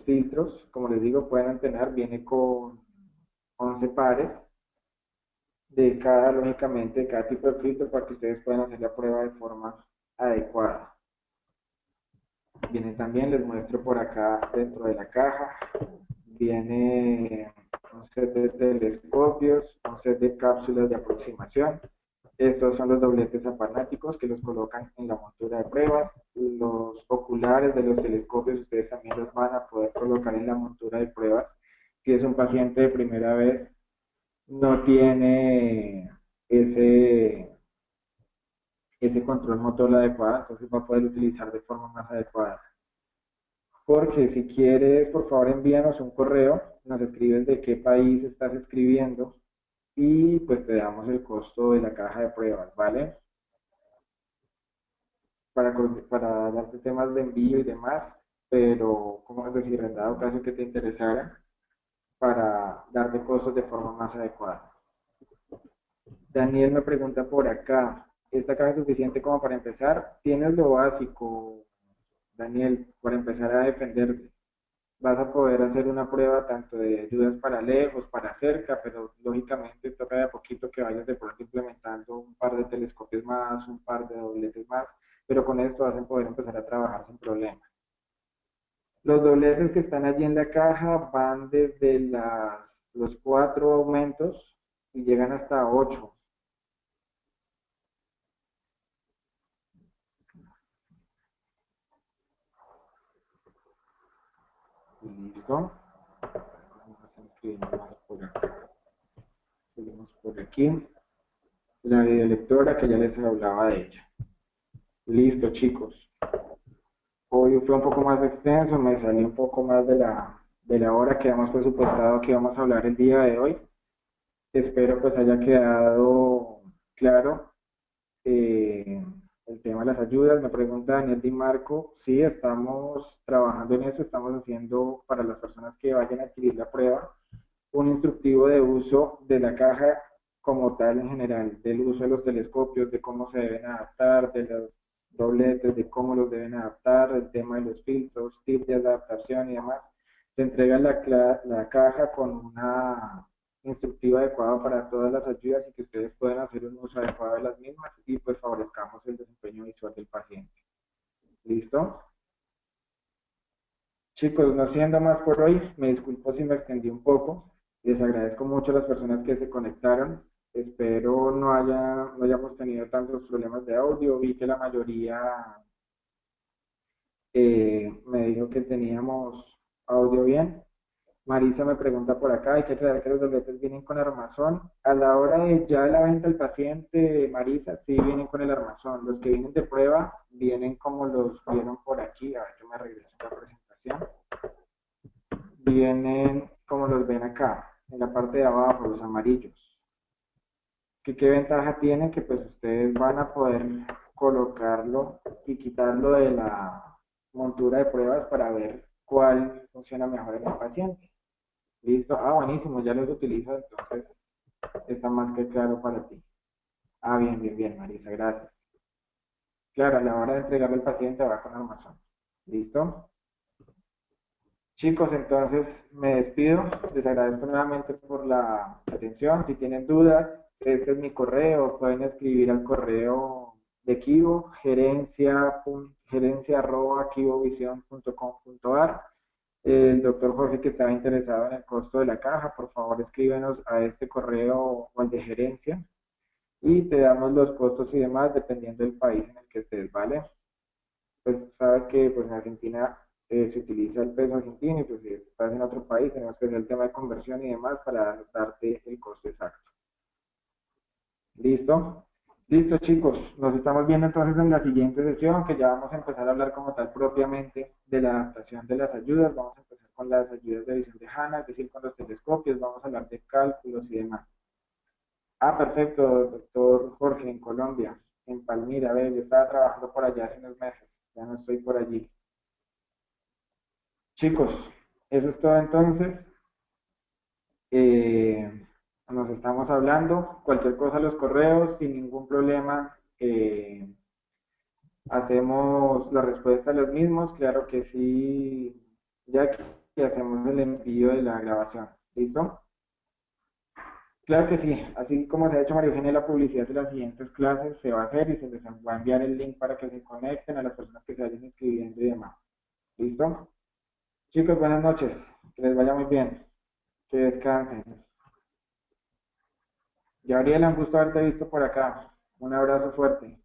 filtros. Como les digo, pueden tener, viene con 11 pares de cada, lógicamente, de cada tipo de filtro para que ustedes puedan hacer la prueba de forma adecuada. Viene también, les muestro por acá dentro de la caja, viene un set de telescopios, un set de cápsulas de aproximación. Estos son los dobletes apanáticos que los colocan en la montura de pruebas. Los oculares de los telescopios ustedes también los van a poder colocar en la montura de pruebas. Si es un paciente de primera vez, no tiene ese control motor adecuado, entonces va a poder utilizar de forma más adecuada. Porque si quieres, por favor envíanos un correo, nos escribes de qué país estás escribiendo y pues te damos el costo de la caja de pruebas, ¿vale? Para darte temas de envío y demás, pero como es decir, en dado caso que te interesara, para darte costos de forma más adecuada. Daniel me pregunta por acá, ¿esta caja es suficiente como para empezar? Tienes lo básico, Daniel, para empezar a defenderte. Vas a poder hacer una prueba tanto de ayudas para lejos, para cerca, pero lógicamente toca de a poquito que vayas de pronto implementando un par de telescopios más, un par de dobletes más, pero con esto vas a poder empezar a trabajar sin problema. Los dobleces que están allí en la caja van desde los 4 aumentos y llegan hasta 8. ¿Listo? Vamos a escribir más por acá. Seguimos por aquí. La videolectora que ya les hablaba de ella. Listo, chicos. Hoy fue un poco más extenso, me salí un poco más de la hora que hemos presupuestado que vamos a hablar el día de hoy. Espero pues haya quedado claro eh, el tema de las ayudas. Me pregunta Daniel Di Marco, sí, estamos trabajando en eso, estamos haciendo para las personas que vayan a adquirir la prueba un instructivo de uso de la caja como tal en general, del uso de los telescopios, de cómo se deben adaptar, de los dobletes, de cómo los deben adaptar, el tema de los filtros, tips de adaptación y demás. Se entrega la caja con una instructiva adecuada para todas las ayudas y que ustedes puedan hacer un uso adecuado de las mismas y pues favorezcamos el desempeño visual del paciente. ¿Listo? Chicos, no siendo más por hoy, me disculpo si me extendí un poco. Les agradezco mucho a las personas que se conectaron. Espero no hayamos tenido tantos problemas de audio. Vi que la mayoría me dijo que teníamos audio bien. Marisa me pregunta por acá, hay que aclarar que los dobletes vienen con armazón. A la hora de ya la venta al paciente, Marisa, sí vienen con el armazón. Los que vienen de prueba vienen como los vieron por aquí. A ver, yo me regreso a la presentación. Vienen como los ven acá, en la parte de abajo, los amarillos. ¿Qué ventaja tiene? Que pues ustedes van a poder colocarlo y quitarlo de la montura de pruebas para ver cuál funciona mejor en el paciente. Listo. Ah, buenísimo, ya los utilizo, entonces está más que claro para ti. Ah, bien, bien, bien, Marisa, gracias. Claro, a la hora de entregarle al paciente va con armazón. ¿Listo? Chicos, entonces me despido. Les agradezco nuevamente por la atención. Si tienen dudas, este es mi correo. Pueden escribir al correo de Kivo, gerencia@kivovision.com.ar. El doctor Jorge, que estaba interesado en el costo de la caja, por favor escríbenos a este correo o al de gerencia y te damos los costos y demás dependiendo del país en el que estés, ¿vale? Pues sabes que pues en Argentina se utiliza el peso argentino y pues si estás en otro país tenemos que hacer el tema de conversión y demás para darte el costo exacto. ¿Listo? Listo chicos, nos estamos viendo entonces en la siguiente sesión que ya vamos a empezar a hablar como tal propiamente de la adaptación de las ayudas, vamos a empezar con las ayudas de visión de HANA, es decir, con los telescopios, vamos a hablar de cálculos y demás. Ah, perfecto, doctor Jorge, en Colombia, en Palmira, ve, yo estaba trabajando por allá hace unos meses, ya no estoy por allí. Chicos, eso es todo entonces. Eh, Nos estamos hablando. Cualquier cosa, los correos, sin ningún problema. Hacemos la respuesta a los mismos. Claro que sí, ya que hacemos el envío de la grabación. ¿Listo? Claro que sí. Así como se ha hecho María Eugenia la publicidad de las siguientes clases, se va a hacer y se les va a enviar el link para que se conecten a las personas que se vayan inscribiendo y demás. ¿Listo? Chicos, buenas noches. Que les vaya muy bien. Que descansen. Gabriela, un gusto haberte visto por acá. Un abrazo fuerte.